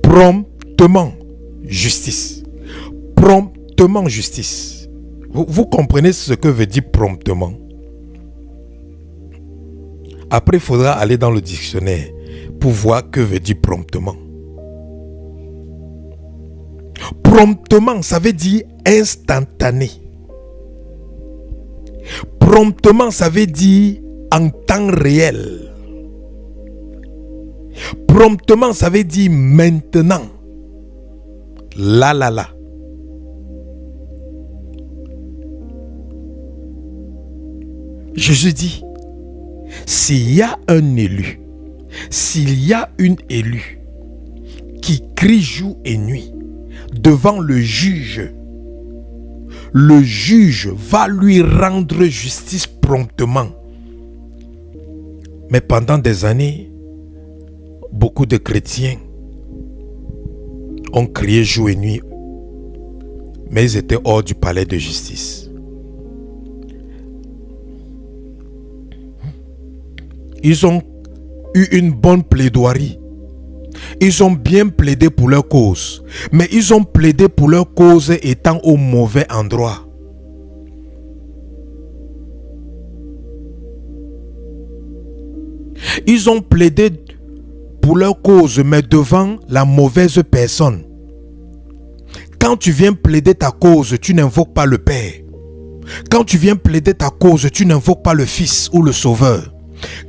S1: Promptement justice. Promptement justice. Vous comprenez ce que veut dire promptement? Après, il faudra aller dans le dictionnaire pour voir que veut dire promptement. Promptement, ça veut dire instantané. Promptement, ça veut dire en temps réel. Promptement, ça veut dire maintenant. Là. Jésus dit, s'il y a un élu, s'il y a une élue qui crie jour et nuit devant le juge va lui rendre justice promptement. Mais pendant des années, beaucoup de chrétiens ont crié jour et nuit, mais ils étaient hors du palais de justice. Ils ont eu une bonne plaidoirie. Ils ont bien plaidé pour leur cause. Mais ils ont plaidé pour leur cause étant au mauvais endroit. Ils ont plaidé pour leur cause, mais devant la mauvaise personne. Quand tu viens plaider ta cause, tu n'invoques pas le Père. Quand tu viens plaider ta cause, tu n'invoques pas le Fils ou le Sauveur.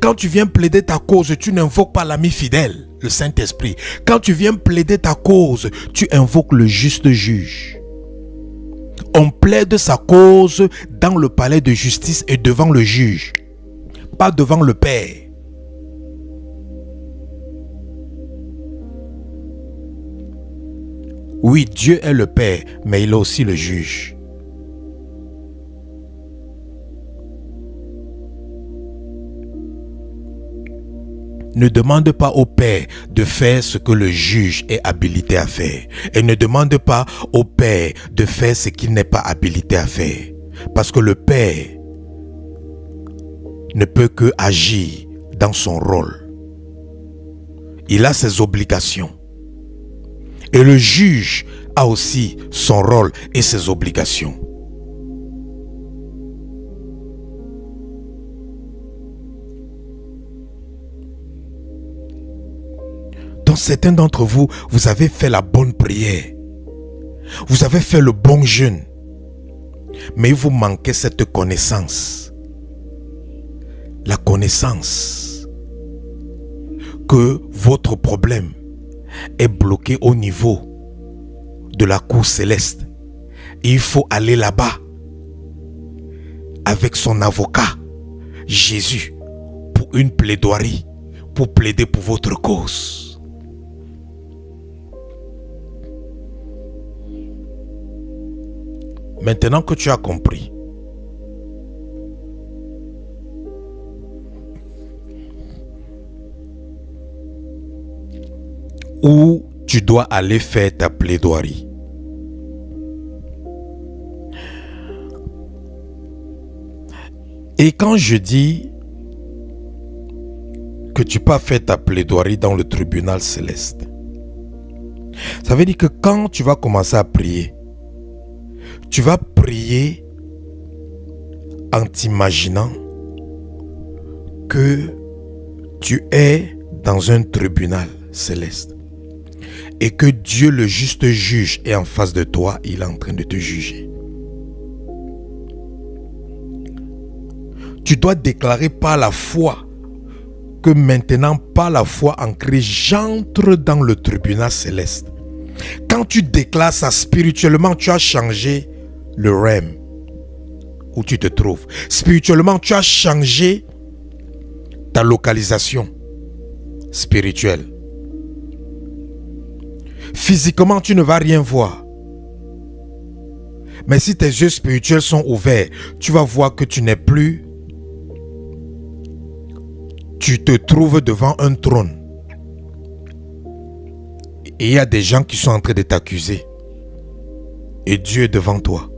S1: Quand tu viens plaider ta cause, tu n'invoques pas l'ami fidèle, le Saint-Esprit. Quand tu viens plaider ta cause, tu invoques le juste juge. On plaide sa cause dans le palais de justice et devant le juge, pas devant le Père. Oui, Dieu est le Père, mais il est aussi le juge. Ne demande pas au Père de faire ce que le juge est habilité à faire. Et ne demande pas au Père de faire ce qu'il n'est pas habilité à faire. Parce que le Père ne peut que agir dans son rôle. Il a ses obligations. Et le juge a aussi son rôle et ses obligations. Donc certains d'entre vous, vous avez fait la bonne prière. Vous avez fait le bon jeûne. Mais il vous manquait cette connaissance. La connaissance que votre problème est bloqué au niveau de la cour céleste. Et il faut aller là-bas avec son avocat, Jésus, pour une plaidoirie, pour plaider pour votre cause. Maintenant que tu as compris, où tu dois aller faire ta plaidoirie. Et quand je dis que tu peux faire ta plaidoirie dans le tribunal céleste, ça veut dire que quand tu vas commencer à prier, tu vas prier en t'imaginant que tu es dans un tribunal céleste et que Dieu le juste juge est en face de toi, il est en train de te juger. Tu dois déclarer par la foi que maintenant, par la foi en Christ, j'entre dans le tribunal céleste. Quand tu déclares ça spirituellement, tu as changé le realm où tu te trouves. Spirituellement, tu as changé ta localisation spirituelle. Physiquement, tu ne vas rien voir. Mais si tes yeux spirituels sont ouverts, tu vas voir que tu n'es plus. Tu te trouves devant un trône. Et il y a des gens qui sont en train de t'accuser. Et Dieu est devant toi.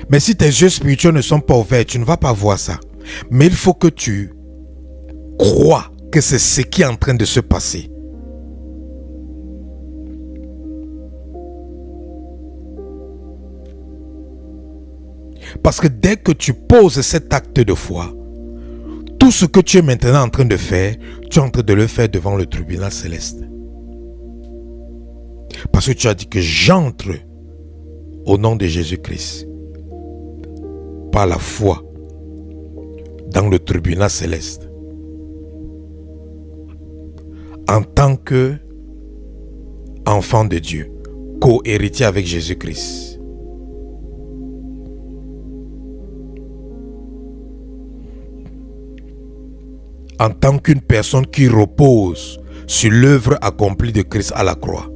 S1: Mais si tes yeux spirituels ne sont pas ouverts, tu ne vas pas voir ça. Mais il faut que tu crois que c'est ce qui est en train de se passer. Parce que dès que tu poses cet acte de foi, tout ce que tu es maintenant en train de faire, tu es en train de le faire devant le tribunal céleste. Parce que tu as dit que j'entre au nom de Jésus-Christ par la foi dans le tribunal céleste en tant que enfant de Dieu, co-héritier avec Jésus-Christ. En tant qu'une personne qui repose sur l'œuvre accomplie de Christ à la croix.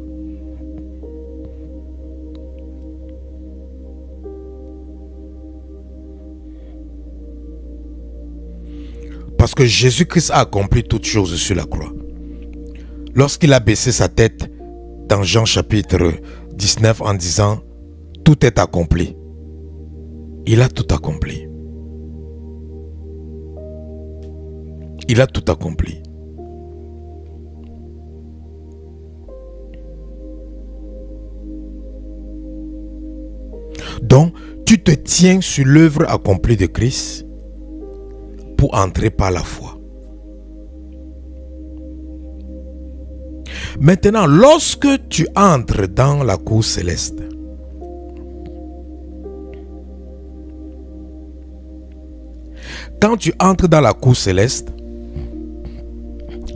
S1: Parce que Jésus-Christ a accompli toutes choses sur la croix. Lorsqu'il a baissé sa tête dans Jean chapitre 19 en disant « Tout est accompli », il a tout accompli. Il a tout accompli. Donc, tu te tiens sur l'œuvre accomplie de Christ pour entrer par la foi. Maintenant, lorsque tu entres dans la cour céleste, quand tu entres dans la cour céleste,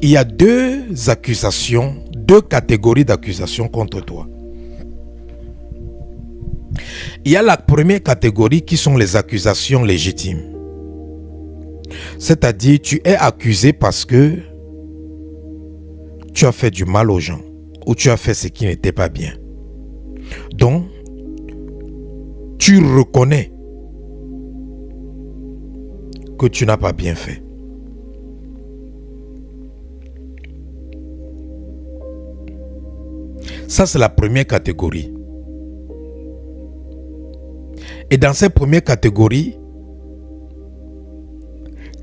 S1: il y a deux accusations, deux catégories d'accusations contre toi. Il y a la première catégorie qui sont les accusations légitimes. C'est-à-dire, tu es accusé parce que tu as fait du mal aux gens ou tu as fait ce qui n'était pas bien. Donc, tu reconnais que tu n'as pas bien fait. Ça, c'est la première catégorie. Et dans cette première catégorie,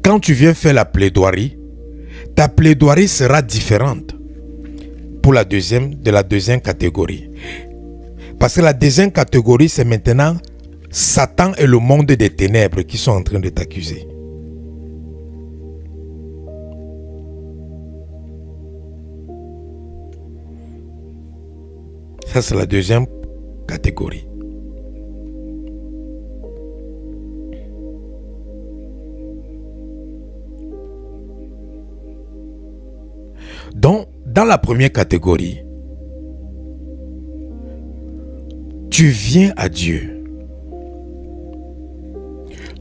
S1: quand tu viens faire la plaidoirie, ta plaidoirie sera différente pour de la deuxième catégorie. Parce que la deuxième catégorie, c'est maintenant Satan et le monde des ténèbres qui sont en train de t'accuser. Ça, c'est la deuxième catégorie. Donc, dans la première catégorie, tu viens à Dieu.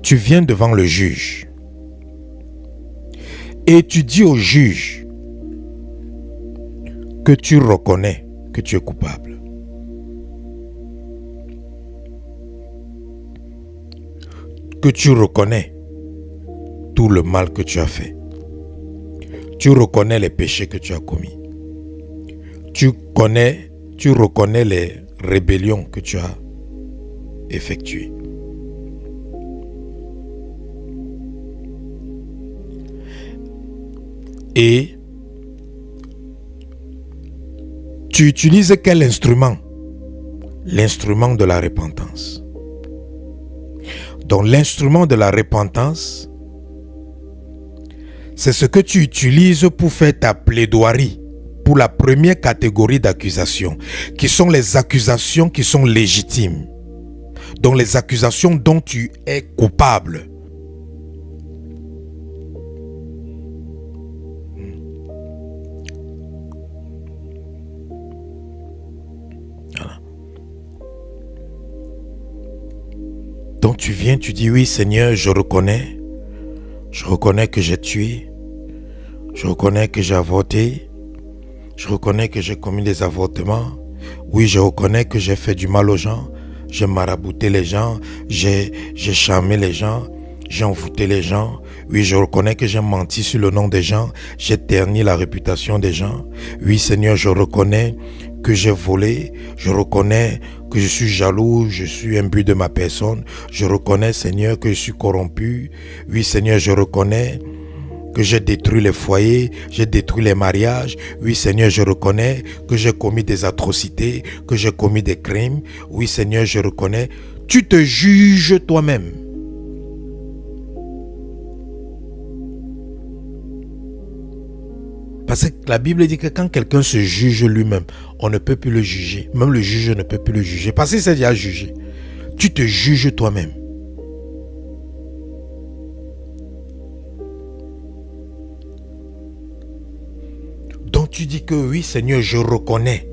S1: Tu viens devant le juge. Et tu dis au juge que tu reconnais que tu es coupable. Que tu reconnais tout le mal que tu as fait. Tu reconnais les péchés que tu as commis. Tu reconnais les rébellions que tu as effectuées. Et tu utilises quel instrument? L'instrument de la repentance. Donc l'instrument de la repentance, c'est ce que tu utilises pour faire ta plaidoirie pour la première catégorie d'accusations, qui sont les accusations qui sont légitimes. Donc les accusations dont tu es coupable. Voilà. Donc tu viens, tu dis oui Seigneur, je reconnais que j'ai tué. Je reconnais que j'ai avorté. Je reconnais que j'ai commis des avortements. Oui, je reconnais que j'ai fait du mal aux gens. J'ai marabouté les gens. J'ai charmé les gens. J'ai envoûté les gens. Oui, je reconnais que j'ai menti sur le nom des gens. J'ai terni la réputation des gens. Oui, Seigneur, je reconnais que j'ai volé. Je reconnais que je suis jaloux. Je suis imbu de ma personne. Je reconnais, Seigneur, que je suis corrompu. Oui, Seigneur, je reconnais que j'ai détruit les foyers, j'ai détruit les mariages. Oui, Seigneur, je reconnais que j'ai commis des atrocités, que j'ai commis des crimes. Oui, Seigneur, je reconnais. Tu te juges toi-même. Parce que la Bible dit que quand quelqu'un se juge lui-même, on ne peut plus le juger. Même le juge ne peut plus le juger. Parce qu'il s'est déjà jugé. Tu te juges toi-même. Donc tu dis que oui Seigneur, je reconnais.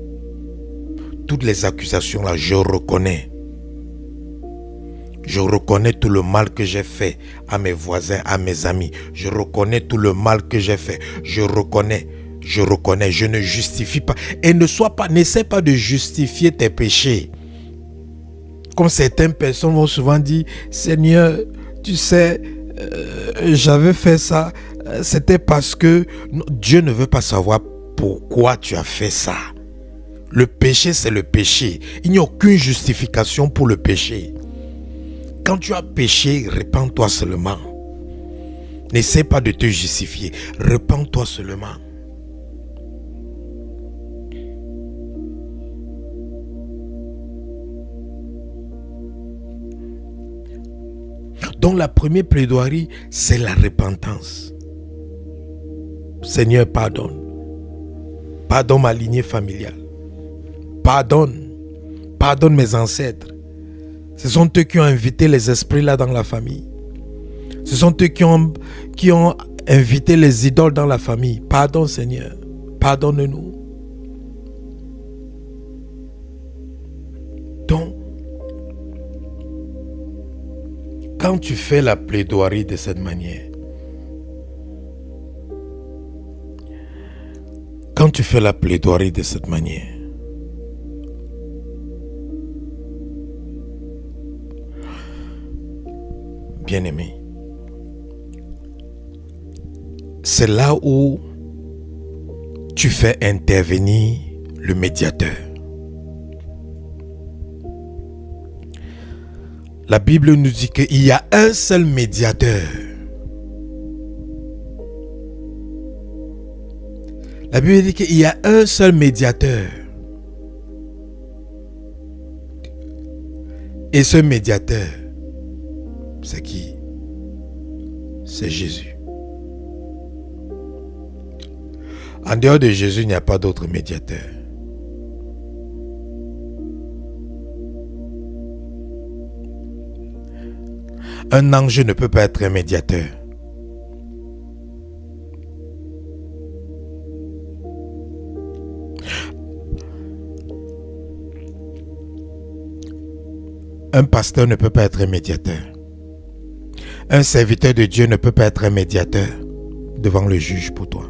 S1: Toutes les accusations là, je reconnais. Je reconnais tout le mal que j'ai fait à mes voisins, à mes amis. Je reconnais tout le mal que j'ai fait. Je reconnais, je ne justifie pas. Et n'essaie pas de justifier tes péchés. Comme certaines personnes vont souvent dire, Seigneur, tu sais, j'avais fait ça. C'était parce que Dieu ne veut pas savoir pourquoi tu as fait ça. Le péché, c'est le péché. Il n'y a aucune justification pour le péché. Quand tu as péché, repens-toi seulement. N'essaie pas de te justifier. Repens-toi seulement. Donc la première plaidoirie, c'est la repentance. Seigneur, pardonne. Pardonne ma lignée familiale. Pardonne. Pardonne mes ancêtres. Ce sont eux qui ont invité les esprits là dans la famille. Ce sont eux qui ont invité les idoles dans la famille. Pardonne Seigneur. Pardonne-nous. Donc, quand tu fais la plaidoirie de cette manière, bien-aimé, c'est là où tu fais intervenir le médiateur. La Bible nous dit qu'il y a un seul médiateur. La Bible dit qu'il y a un seul médiateur. Et ce médiateur, c'est qui? C'est Jésus. En dehors de Jésus, il n'y a pas d'autre médiateur. Un ange ne peut pas être un médiateur. Un pasteur ne peut pas être un médiateur. Un serviteur de Dieu ne peut pas être un médiateur devant le juge pour toi.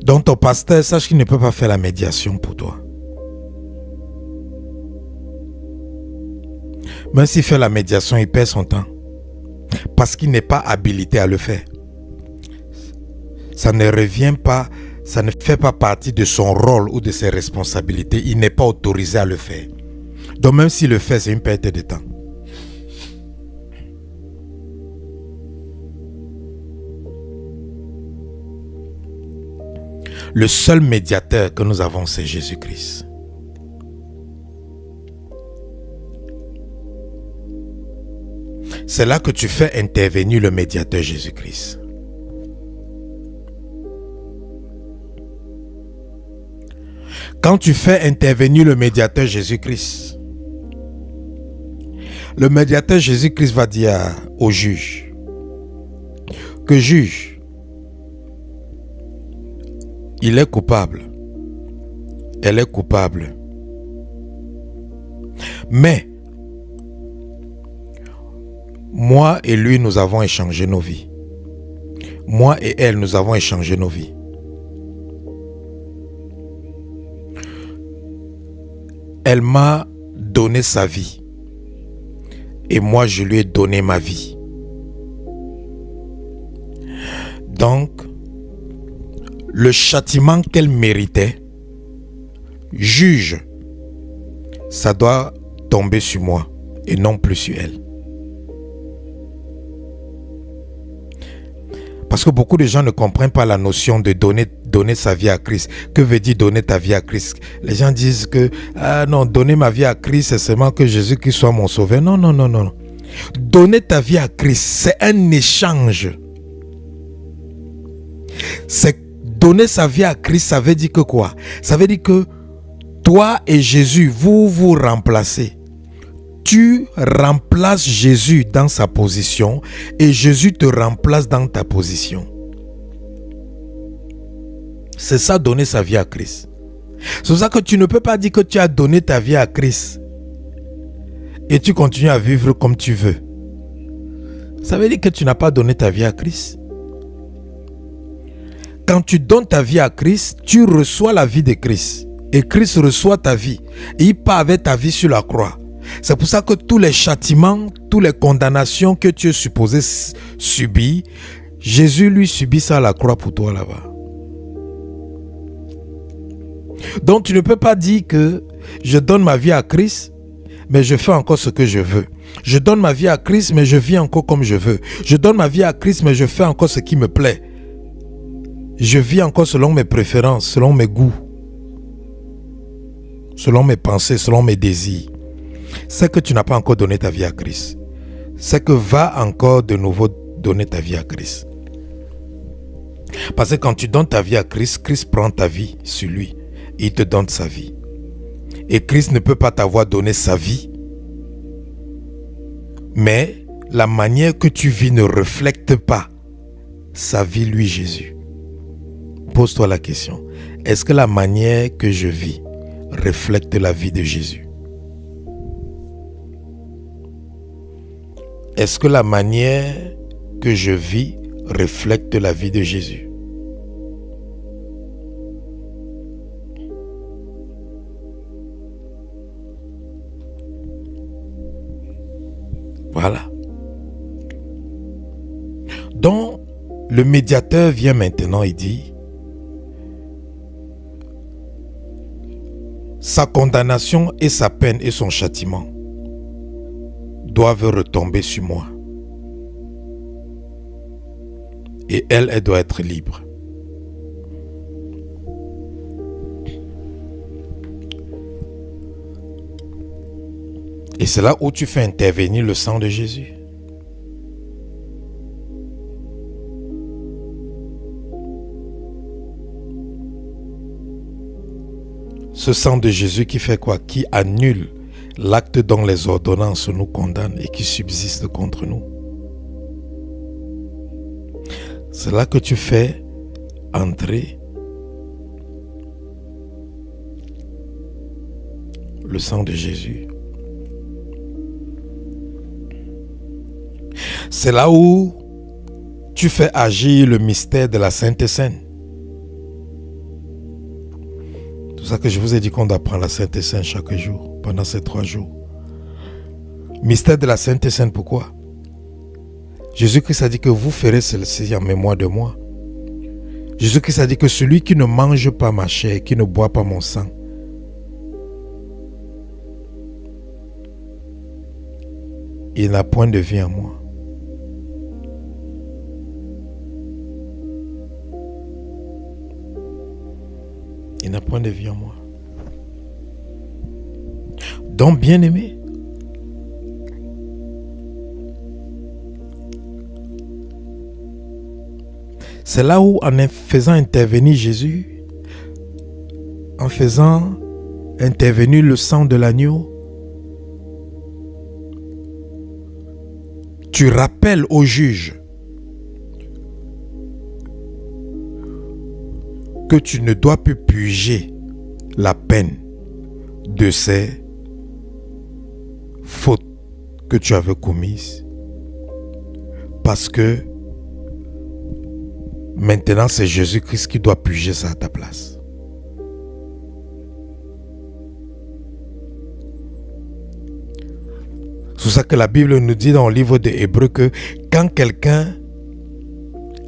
S1: Donc ton pasteur, sache qu'il ne peut pas faire la médiation pour toi. Même s'il fait la médiation, il perd son temps. Parce qu'il n'est pas habilité à le faire. Ça ne revient pas, ça ne fait pas partie de son rôle ou de ses responsabilités. Il n'est pas autorisé à le faire. Donc même s'il le fait, c'est une perte de temps. Le seul médiateur que nous avons, c'est Jésus-Christ. C'est là que tu fais intervenir le médiateur Jésus-Christ. Quand tu fais intervenir le médiateur Jésus-Christ, le médiateur Jésus-Christ va dire au juge que juge, il est coupable, elle est coupable. Mais moi et lui, nous avons échangé nos vies. Moi et elle, nous avons échangé nos vies. Elle m'a donné sa vie. Et moi, je lui ai donné ma vie. Donc, le châtiment qu'elle méritait, juge, ça doit tomber sur moi et non plus sur elle. Parce que beaucoup de gens ne comprennent pas la notion de donner sa vie à Christ. Que veut dire donner ta vie à Christ? Les gens disent que, ah non, donner ma vie à Christ, c'est seulement que Jésus-Christ soit mon sauveur. Non, non, non, non. Donner ta vie à Christ, c'est un échange. C'est donner sa vie à Christ, ça veut dire que quoi? Ça veut dire que toi et Jésus, vous vous remplacez. Tu remplaces Jésus dans sa position et Jésus te remplace dans ta position. C'est ça, donner sa vie à Christ. C'est pour ça que tu ne peux pas dire que tu as donné ta vie à Christ et tu continues à vivre comme tu veux. Ça veut dire que tu n'as pas donné ta vie à Christ. Quand tu donnes ta vie à Christ, tu reçois la vie de Christ. Et Christ reçoit ta vie. Et il part avec ta vie sur la croix. C'est pour ça que tous les châtiments, toutes les condamnations que tu es supposé subir, Jésus lui subit ça à la croix pour toi là-bas. Donc tu ne peux pas dire que je donne ma vie à Christ, mais je fais encore ce que je veux. Je donne ma vie à Christ, mais je vis encore comme je veux. Je donne ma vie à Christ, mais je fais encore ce qui me plaît. Je vis encore selon mes préférences, selon mes goûts, selon mes pensées, selon mes désirs. C'est que tu n'as pas encore donné ta vie à Christ. C'est que va encore de nouveau donner ta vie à Christ. Parce que quand tu donnes ta vie à Christ, Christ prend ta vie sur lui. Et il te donne sa vie. Et Christ ne peut pas t'avoir donné sa vie. Mais la manière que tu vis ne reflète pas sa vie, lui, Jésus. Pose-toi la question. Est-ce que la manière que je vis reflète la vie de Jésus? Est-ce que la manière que je vis reflète la vie de Jésus? Voilà. Donc, le médiateur vient maintenant et dit, sa condamnation et sa peine et son châtiment doivent retomber sur moi. Et elle doit être libre. Et c'est là où tu fais intervenir le sang de Jésus. Ce sang de Jésus qui fait quoi? Qui annule l'acte dont les ordonnances nous condamnent et qui subsiste contre nous. C'est là que tu fais entrer le sang de Jésus. C'est là où tu fais agir le mystère de la Sainte Seine. C'est pour ça que je vous ai dit qu'on doit prendre la Sainte Seine chaque jour, pendant ces 3 jours. Mystère de la Sainte Seine, pourquoi? Jésus-Christ a dit que vous ferez ceci en mémoire de moi. Jésus-Christ a dit que celui qui ne mange pas ma chair, qui ne boit pas mon sang, il n'a point de vie en moi. Il n'a point de vie en moi. Donc, bien-aimé, c'est là où, en faisant intervenir Jésus, en faisant intervenir le sang de l'agneau, tu rappelles au juge que tu ne dois plus purger la peine de ces fautes que tu avais commises, parce que maintenant c'est Jésus-Christ qui doit purger ça à ta place. C'est pour ça que la Bible nous dit dans le livre des Hébreux que quand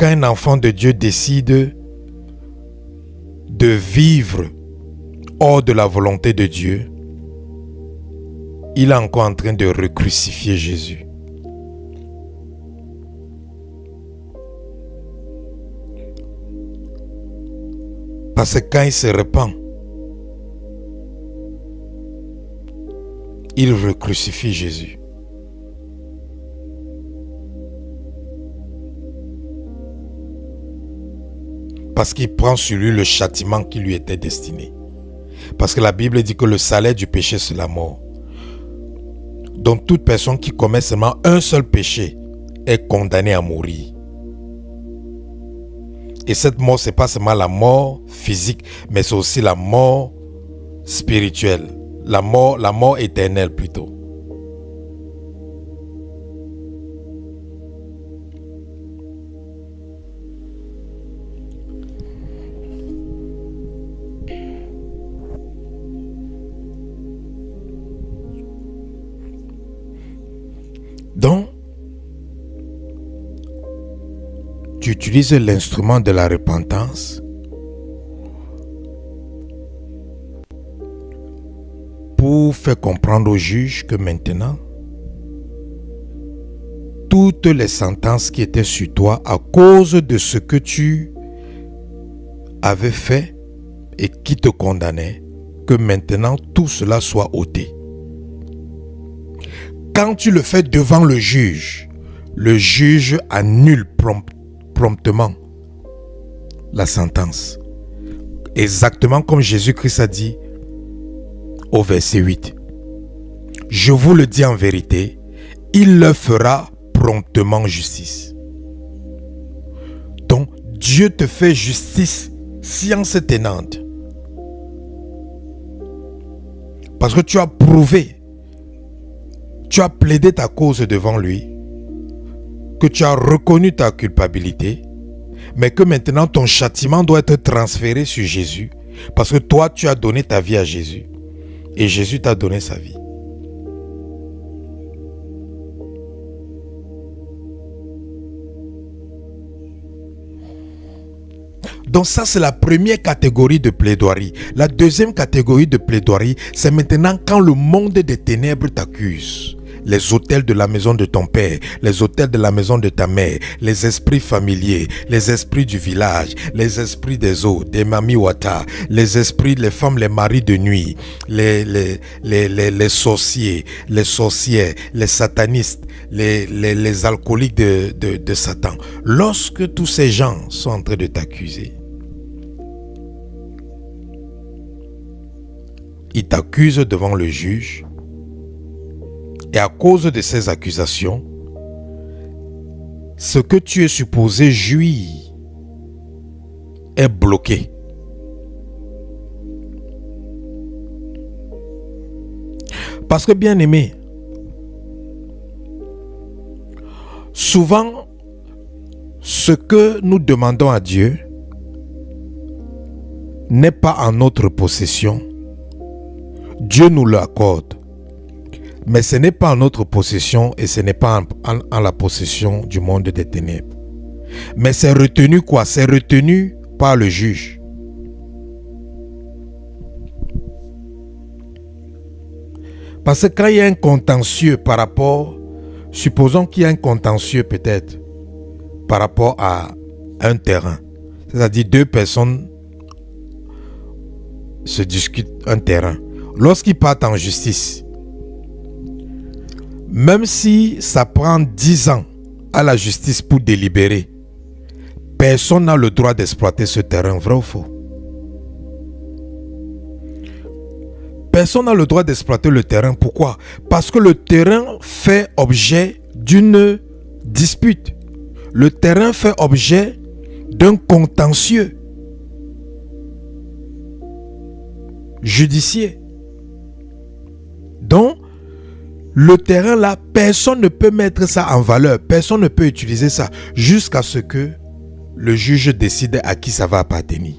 S1: un enfant de Dieu décide de vivre hors de la volonté de Dieu, il est encore en train de recrucifier Jésus. Parce que quand il se repent, il recrucifie Jésus. Parce qu'il prend sur lui le châtiment qui lui était destiné. Parce que la Bible dit que le salaire du péché, c'est la mort. Donc toute personne qui commet seulement un seul péché est condamnée à mourir. Et cette mort, ce n'est pas seulement la mort physique, mais c'est aussi la mort spirituelle. La mort éternelle plutôt. Donc, tu utilises l'instrument de la repentance pour faire comprendre au juge que maintenant, toutes les sentences qui étaient sur toi à cause de ce que tu avais fait et qui te condamnait, que maintenant tout cela soit ôté. Quand tu le fais devant le juge annule promptement la sentence. Exactement comme Jésus-Christ a dit au verset 8. Je vous le dis en vérité, il leur fera promptement justice. Donc, Dieu te fait justice science tenante. Parce que tu as prouvé, tu as plaidé ta cause devant lui, que tu as reconnu ta culpabilité, mais que maintenant ton châtiment doit être transféré sur Jésus, parce que toi tu as donné ta vie à Jésus, et Jésus t'a donné sa vie. Donc ça, c'est la première catégorie de plaidoirie. La deuxième catégorie de plaidoirie, c'est maintenant quand le monde des ténèbres t'accuse. Les autels de la maison de ton père, les autels de la maison de ta mère, les esprits familiers, les esprits du village, les esprits des eaux, des mamiwata, les esprits, les femmes, les maris de nuit, les sorciers, les sorcières, les satanistes, les alcooliques de Satan. Lorsque tous ces gens sont en train de t'accuser, il t'accuse devant le juge. Et à cause de ces accusations, ce que tu es supposé jouir est bloqué. Parce que bien aimé, souvent, ce que nous demandons à Dieu n'est pas en notre possession. Dieu nous l'accorde. Mais ce n'est pas en notre possession et ce n'est pas en la possession du monde des ténèbres. Mais c'est retenu quoi? C'est retenu par le juge. Parce que quand il y a un contentieux par rapport, supposons qu'il y a un contentieux peut-être par rapport à un terrain. C'est-à-dire deux personnes se discutent un terrain. Lorsqu'ils partent en justice, même si ça prend 10 ans à la justice pour délibérer, personne n'a le droit d'exploiter ce terrain, vrai ou faux? Personne n'a le droit d'exploiter le terrain. Pourquoi? Parce que le terrain fait objet d'une dispute. Le terrain fait objet d'un contentieux judiciaire. Donc, le terrain là, personne ne peut mettre ça en valeur. Personne ne peut utiliser ça jusqu'à ce que le juge décide à qui ça va appartenir.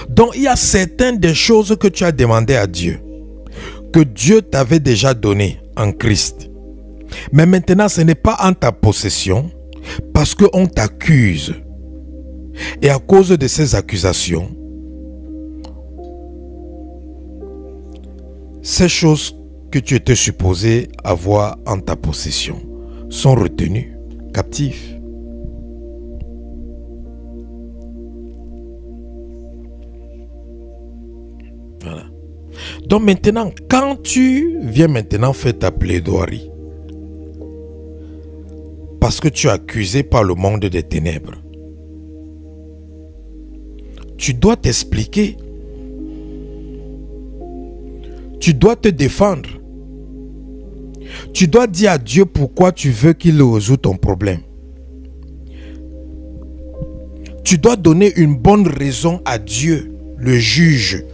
S1: Donc, il y a certaines des choses que tu as demandé à Dieu, que Dieu t'avait déjà donné en Christ. Mais maintenant, ce n'est pas en ta possession parce qu'on t'accuse. Et à cause de ces accusations, ces choses que tu étais supposé avoir en ta possession sont retenues captives. Voilà. Donc maintenant, quand tu viens maintenant faire ta plaidoirie, parce que tu es accusé par le monde des ténèbres, tu dois t'expliquer. Tu dois te défendre. Tu dois dire à Dieu pourquoi tu veux qu'il résout ton problème. Tu dois donner une bonne raison à Dieu, le juge.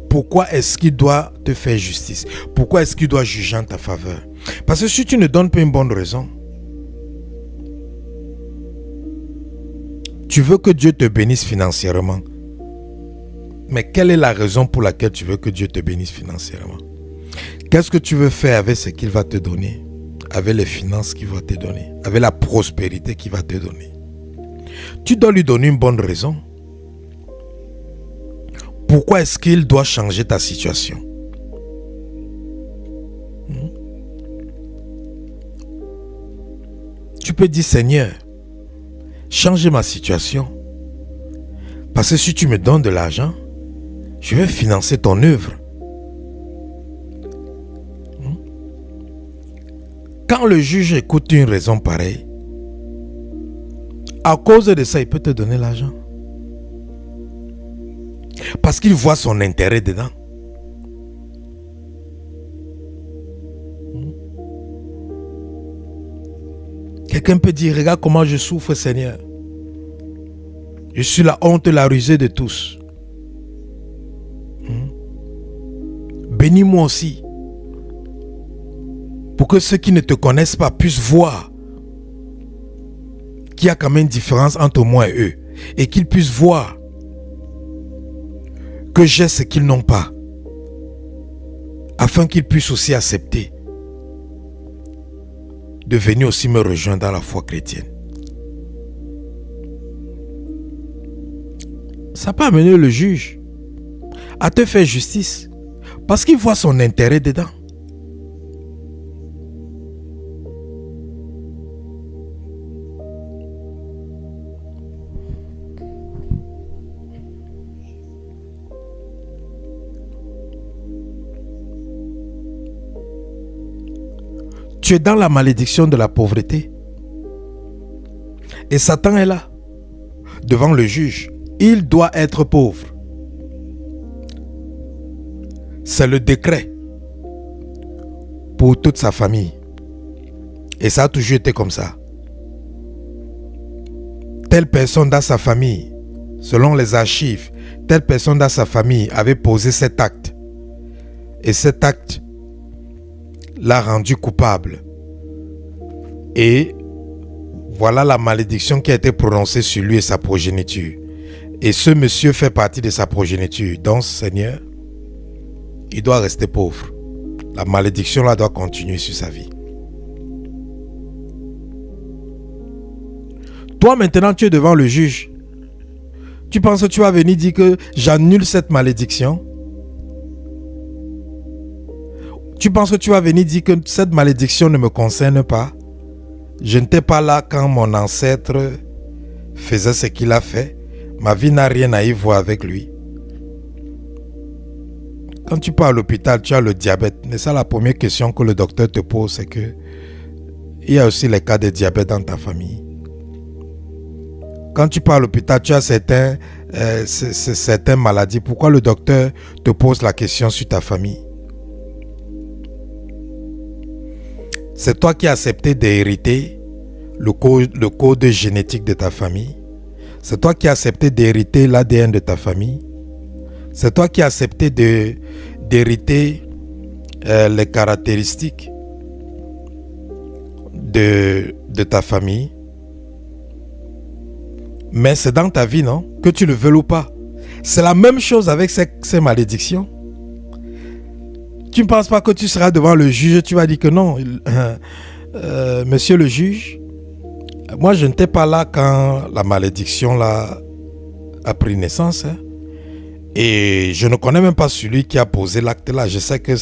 S1: Pourquoi est-ce qu'il doit te faire justice? Pourquoi est-ce qu'il doit juger en ta faveur? Parce que si tu ne donnes pas une bonne raison, tu veux que Dieu te bénisse financièrement. Mais quelle est la raison pour laquelle tu veux que Dieu te bénisse financièrement? Qu'est-ce que tu veux faire avec ce qu'il va te donner? Avec les finances qu'il va te donner? Avec la prospérité qu'il va te donner? Tu dois lui donner une bonne raison. Pourquoi est-ce qu'il doit changer ta situation? Tu peux dire, Seigneur, change ma situation. Parce que si tu me donnes de l'argent, je vais financer ton œuvre. Quand le juge écoute une raison pareille, à cause de ça, il peut te donner l'argent. Parce qu'il voit son intérêt dedans. Quelqu'un peut dire, regarde comment je souffre, Seigneur. Je suis la honte, la rusée de tous. Bénis-moi aussi. Pour que ceux qui ne te connaissent pas puissent voir qu'il y a quand même une différence entre moi et eux. Et qu'ils puissent voir que j'ai ce qu'ils n'ont pas. Afin qu'ils puissent aussi accepter de venir aussi me rejoindre dans la foi chrétienne. Ça peut amener le juge à te faire justice parce qu'il voit son intérêt dedans. Tu es dans la malédiction de la pauvreté. Et Satan est là, devant le juge. Il doit être pauvre. c'est le décret pour toute sa famille. Et ça a toujours été comme ça. Telle personne dans sa famille, selon les archives, telle personne dans sa famille avait posé cet acte. Et cet acte l'a rendu coupable. Et voilà la malédiction qui a été prononcée sur lui et sa progéniture. Et ce monsieur fait partie de sa progéniture. Donc, Seigneur, il doit rester pauvre. La malédiction là doit continuer sur sa vie. Toi maintenant, tu es devant le juge. Tu penses que tu vas venir dire que j'annule cette malédiction? Tu penses que tu vas venir dire que cette malédiction ne me concerne pas? Je n'étais pas là quand mon ancêtre faisait ce qu'il a fait. Ma vie n'a rien à y voir avec lui. Quand tu pars à l'hôpital, tu as le diabète. Mais ça, la première question que le docteur te pose, c'est que il y a aussi les cas de diabète dans ta famille. Quand tu pars à l'hôpital, tu as certaines maladies. Pourquoi le docteur te pose la question sur ta famille? C'est toi qui as accepté d'hériter le code génétique de ta famille. C'est toi qui as accepté d'hériter l'ADN de ta famille. C'est toi qui as accepté d'hériter les caractéristiques de ta famille. Mais c'est dans ta vie, non? Que tu le veuilles ou pas. C'est la même chose avec ces malédictions. Tu ne penses pas que tu seras devant le juge, tu vas dire que non. Monsieur le juge, moi je n'étais pas là quand la malédiction là a pris naissance. Hein. Et je ne connais même pas celui qui a posé l'acte là. Je sais que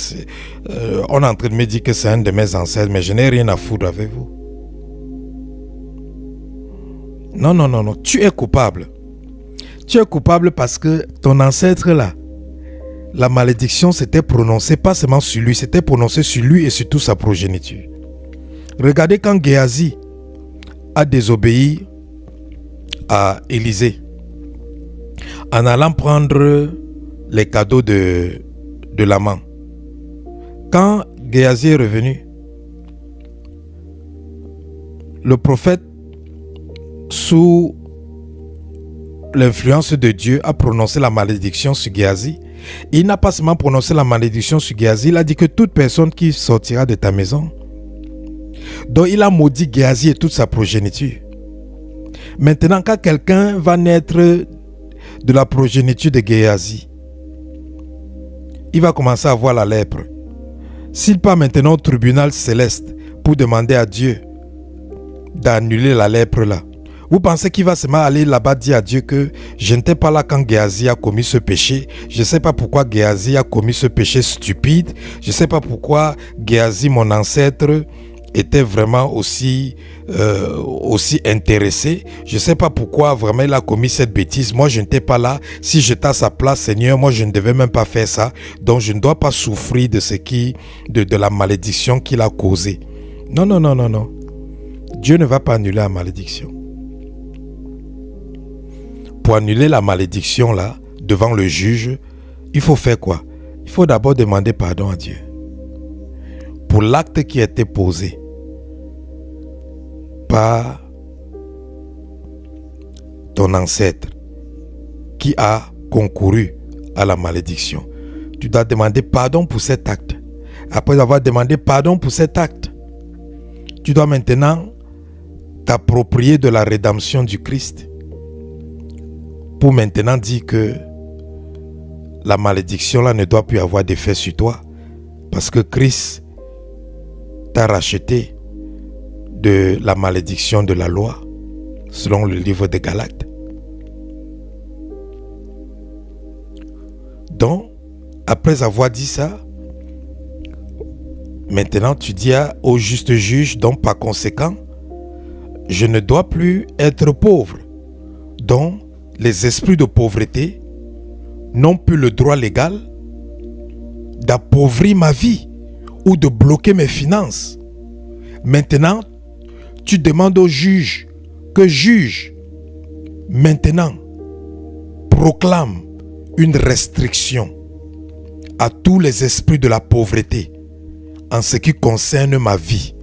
S1: on est en train de me dire que c'est un de mes ancêtres, mais je n'ai rien à foutre avec vous. Non, non, non, non. Tu es coupable. Tu es coupable parce que ton ancêtre là, la malédiction s'était prononcée pas seulement sur lui, c'était prononcé sur lui et sur toute sa progéniture. Regardez quand Géasi a désobéi à Élisée en allant prendre les cadeaux de l'amant. Quand Géasi est revenu, le prophète, sous l'influence de Dieu, a prononcé la malédiction sur Géasi. Il n'a pas seulement prononcé la malédiction sur Géasi, il a dit que toute personne qui sortira de ta maison. Donc il a maudit Géasi et toute sa progéniture. Maintenant, quand quelqu'un va naître de la progéniture de Géasi, il va commencer à avoir la lèpre. S'il part maintenant au tribunal céleste pour demander à Dieu d'annuler la lèpre là, vous pensez qu'il va seulement aller là-bas dire à Dieu que je n'étais pas là quand Géasi a commis ce péché. Je ne sais pas pourquoi Géasi a commis ce péché stupide. Je ne sais pas pourquoi Géasi, mon ancêtre, était vraiment aussi intéressé. Je ne sais pas pourquoi vraiment il a commis cette bêtise. Moi, je n'étais pas là. Si j'étais à sa place, Seigneur, moi, je ne devais même pas faire ça. Donc, je ne dois pas souffrir de la malédiction qu'il a causée. Non, non, non, non, non. Dieu ne va pas annuler la malédiction. Pour annuler la malédiction là, devant le juge, il faut faire quoi? Il faut d'abord demander pardon à Dieu pour l'acte qui a été posé par ton ancêtre qui a concouru à la malédiction. Tu dois demander pardon pour cet acte. Après avoir demandé pardon pour cet acte, tu dois maintenant t'approprier de la rédemption du Christ pour maintenant dire que la malédiction là ne doit plus avoir d'effet sur toi parce que Christ t'a racheté de la malédiction de la loi selon le livre des Galates. Donc, après avoir dit ça, maintenant tu dis au juste juge, donc par conséquent, je ne dois plus être pauvre. Donc, les esprits de pauvreté n'ont plus le droit légal d'appauvrir ma vie ou de bloquer mes finances. Maintenant, tu demandes au juge que juge maintenant proclame une restriction à tous les esprits de la pauvreté en ce qui concerne ma vie.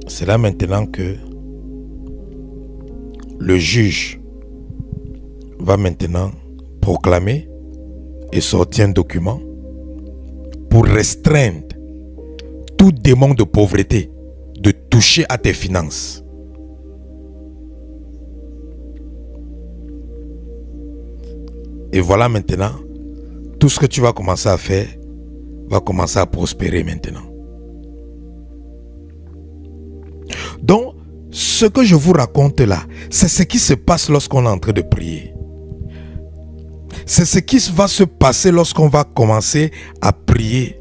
S1: C'est là maintenant que le juge va maintenant proclamer et sortir un document pour restreindre tout démon de pauvreté de toucher à tes finances. Et voilà maintenant, tout ce que tu vas commencer à faire va commencer à prospérer maintenant. Donc, ce que je vous raconte là, c'est ce qui se passe lorsqu'on est en train de prier. C'est ce qui va se passer lorsqu'on va commencer à prier,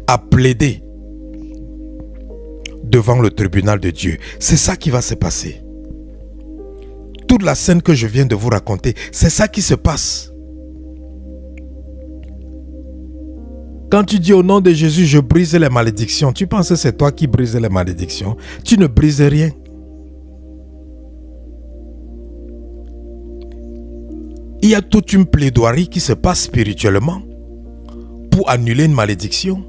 S1: à plaider devant le tribunal de Dieu. C'est ça qui va se passer. Toute la scène que je viens de vous raconter, c'est ça qui se passe. Quand tu dis au nom de Jésus, je brise les malédictions, tu penses que c'est toi qui brises les malédictions. Tu ne brises rien. Il y a toute une plaidoirie qui se passe spirituellement pour annuler une malédiction.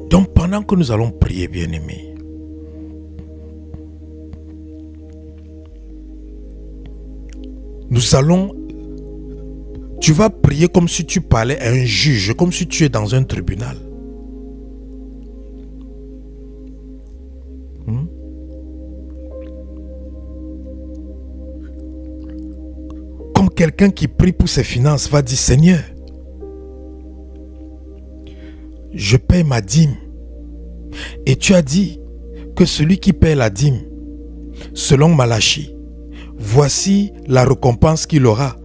S1: Donc pendant que nous allons prier, bien-aimés, tu vas prier comme si tu parlais à un juge, comme si tu es dans un tribunal. Comme quelqu'un qui prie pour ses finances va dire, Seigneur, je paie ma dîme. Et tu as dit que celui qui paie la dîme, selon Malachie, voici la récompense qu'il aura.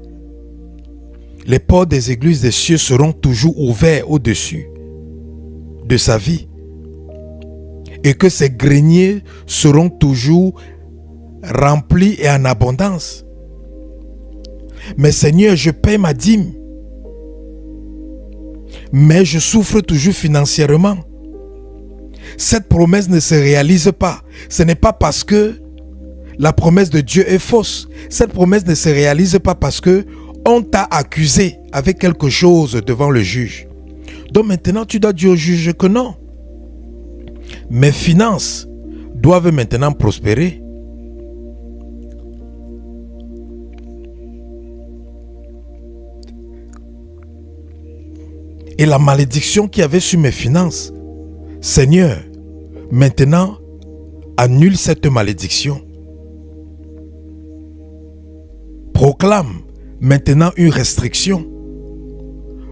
S1: Les portes des églises des cieux seront toujours ouverts au-dessus de sa vie. Et que ses greniers seront toujours remplis et en abondance. Mais Seigneur, je paie ma dîme. Mais je souffre toujours financièrement. Cette promesse ne se réalise pas. Ce n'est pas parce que la promesse de Dieu est fausse. Cette promesse ne se réalise pas parce que on t'a accusé avec quelque chose devant le juge. Donc maintenant, tu dois dire au juge que non. Mes finances doivent maintenant prospérer. Et la malédiction qu'il y avait sur mes finances, Seigneur, maintenant, annule cette malédiction. Proclame maintenant une restriction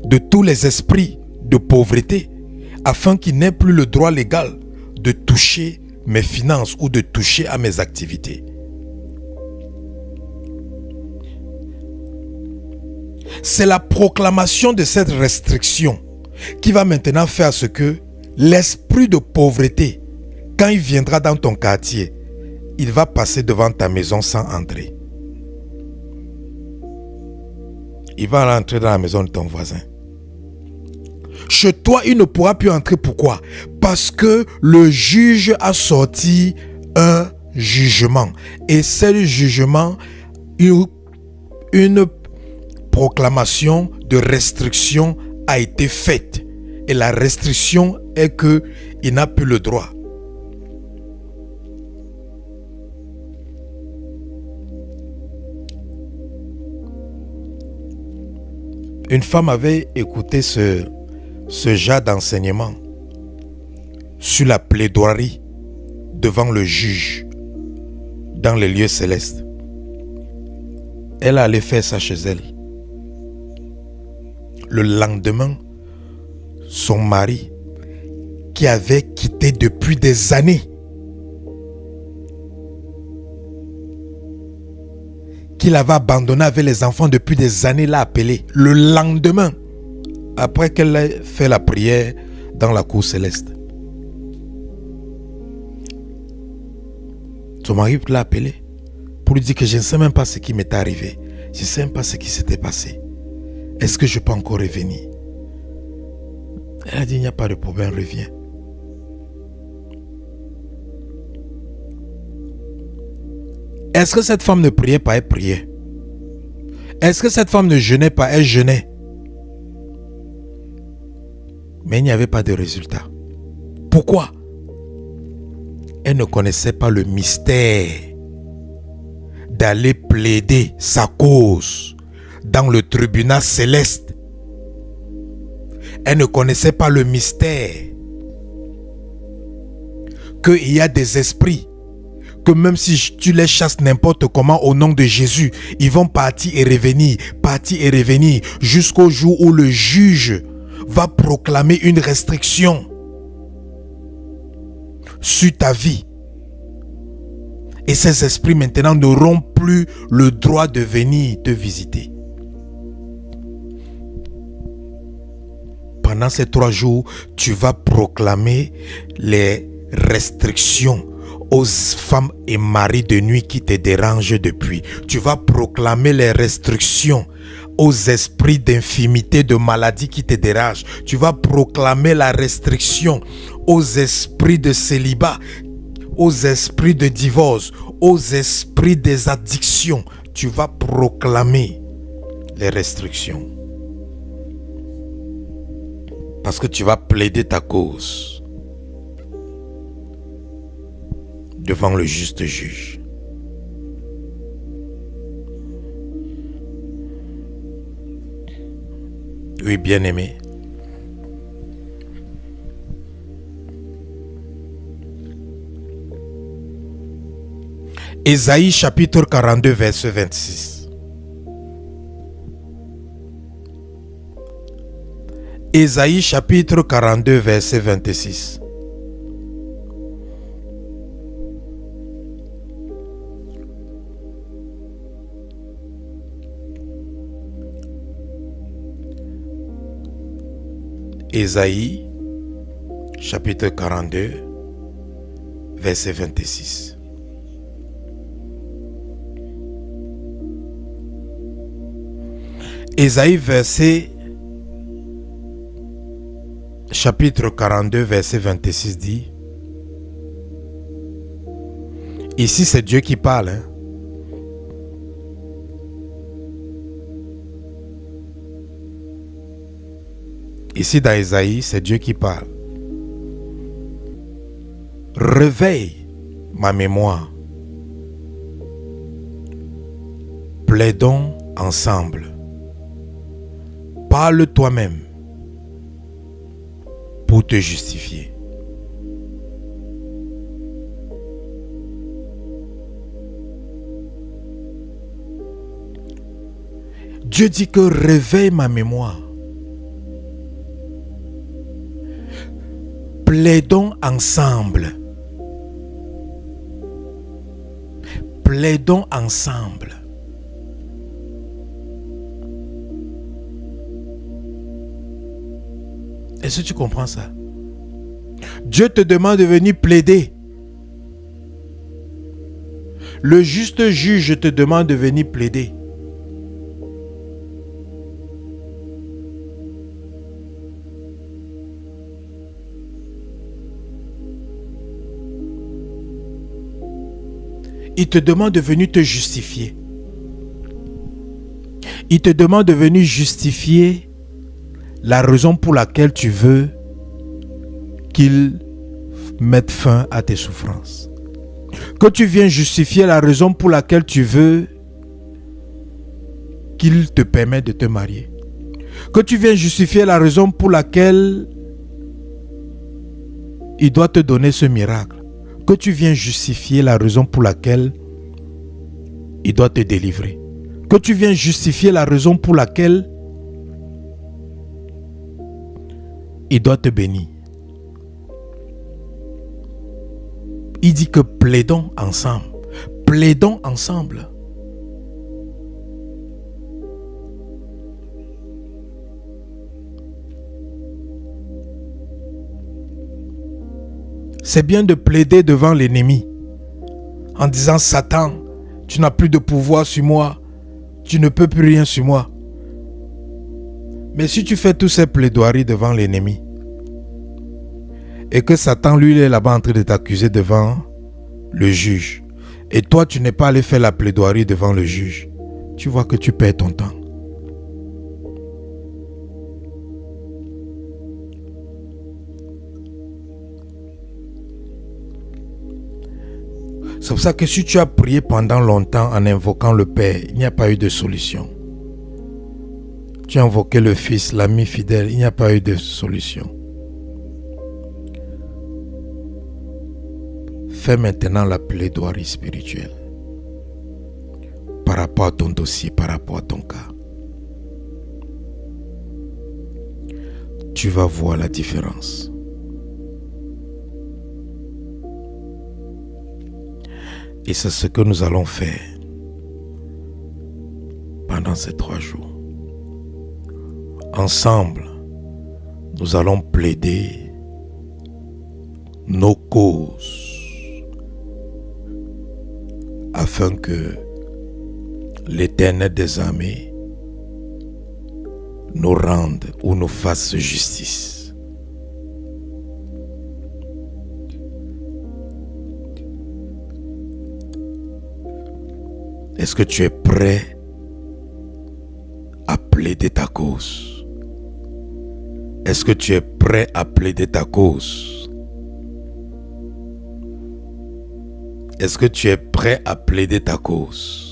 S1: de tous les esprits de pauvreté afin qu'ils n'aient plus le droit légal de toucher mes finances ou de toucher à mes activités. C'est la proclamation de cette restriction qui va maintenant faire ce que l'esprit de pauvreté, quand il viendra dans ton quartier, il va passer devant ta maison sans entrer. Il va rentrer dans la maison de ton voisin. Chez toi, il ne pourra plus entrer. Pourquoi? Parce que le juge a sorti un jugement. Et ce jugement, une proclamation de restriction a été faite. Et la restriction est qu'il n'a plus le droit. Une femme avait écouté ce genre d'enseignement sur la plaidoirie devant le juge dans les lieux célestes. Elle allait faire ça chez elle. Le lendemain, son mari, qui avait quitté depuis des années, qu'il avait abandonné avec les enfants depuis des années, l'a appelé. Le lendemain, après qu'elle ait fait la prière dans la cour céleste, son mari l'a appelé pour lui dire que je ne sais même pas ce qui m'est arrivé. Je ne sais même pas ce qui s'était passé. Est-ce que je peux encore revenir? Elle a dit, il n'y a pas de problème, reviens. Est-ce que cette femme ne priait pas? Elle priait. Est-ce que cette femme ne jeûnait pas? Elle jeûnait. Mais il n'y avait pas de résultat. Pourquoi? Elle ne connaissait pas le mystère d'aller plaider sa cause dans le tribunal céleste. Elle ne connaissait pas le mystère qu'il y a des esprits que même si tu les chasses n'importe comment au nom de Jésus, ils vont partir et revenir jusqu'au jour où le juge va proclamer une restriction sur ta vie. Et ces esprits maintenant n'auront plus le droit de venir te visiter. Pendant ces 3 jours, tu vas proclamer les restrictions aux femmes et maris de nuit qui te dérangent depuis. Tu vas proclamer les restrictions aux esprits d'infimité, de maladie qui te dérangent. Tu vas proclamer la restriction aux esprits de célibat, aux esprits de divorce, aux esprits des addictions. Tu vas proclamer les restrictions. Parce que tu vas plaider ta cause devant le juste juge. Oui, bien-aimé. Ésaïe chapitre 42, verset 26. Ésaïe chapitre 42, verset 26. Ésaïe chapitre 42, verset 26. Ésaïe chapitre 42, verset 26 dit, ici c'est Dieu qui parle, hein? Ici dans Ésaïe, c'est Dieu qui parle. Réveille ma mémoire. Plaidons ensemble. Parle toi-même pour te justifier. Dieu dit que réveille ma mémoire. Plaidons ensemble. Plaidons ensemble. Est-ce que tu comprends ça? Dieu te demande de venir plaider. Le juste juge te demande de venir plaider. Il te demande de venir te justifier. Il te demande de venir justifier la raison pour laquelle tu veux qu'il mette fin à tes souffrances. Que tu viennes justifier la raison pour laquelle tu veux qu'il te permette de te marier. Que tu viennes justifier la raison pour laquelle il doit te donner ce miracle. Que tu viennes justifier la raison pour laquelle il doit te délivrer. Que tu viennes justifier la raison pour laquelle il doit te bénir. Il dit que plaidons ensemble. Plaidons ensemble. C'est bien de plaider devant l'ennemi en disant: Satan, tu n'as plus de pouvoir sur moi, tu ne peux plus rien sur moi. Mais si tu fais tous ces plaidoiries devant l'ennemi et que Satan, lui, il est là-bas en train de t'accuser devant le juge, et toi tu n'es pas allé faire la plaidoirie devant le juge, tu vois que tu perds ton temps. C'est pour ça que si tu as prié pendant longtemps en invoquant le Père, il n'y a pas eu de solution. Tu as invoqué le Fils, l'ami fidèle, il n'y a pas eu de solution. Fais maintenant la plaidoirie spirituelle par rapport à ton dossier, par rapport à ton cas. Tu vas voir la différence. Et c'est ce que nous allons faire pendant ces 3 jours. Ensemble, nous allons plaider nos causes afin que l'Éternel des armées nous rende ou nous fasse justice. Est-ce que tu es prêt à plaider ta cause? Est-ce que tu es prêt à plaider ta cause? Est-ce que tu es prêt à plaider ta cause?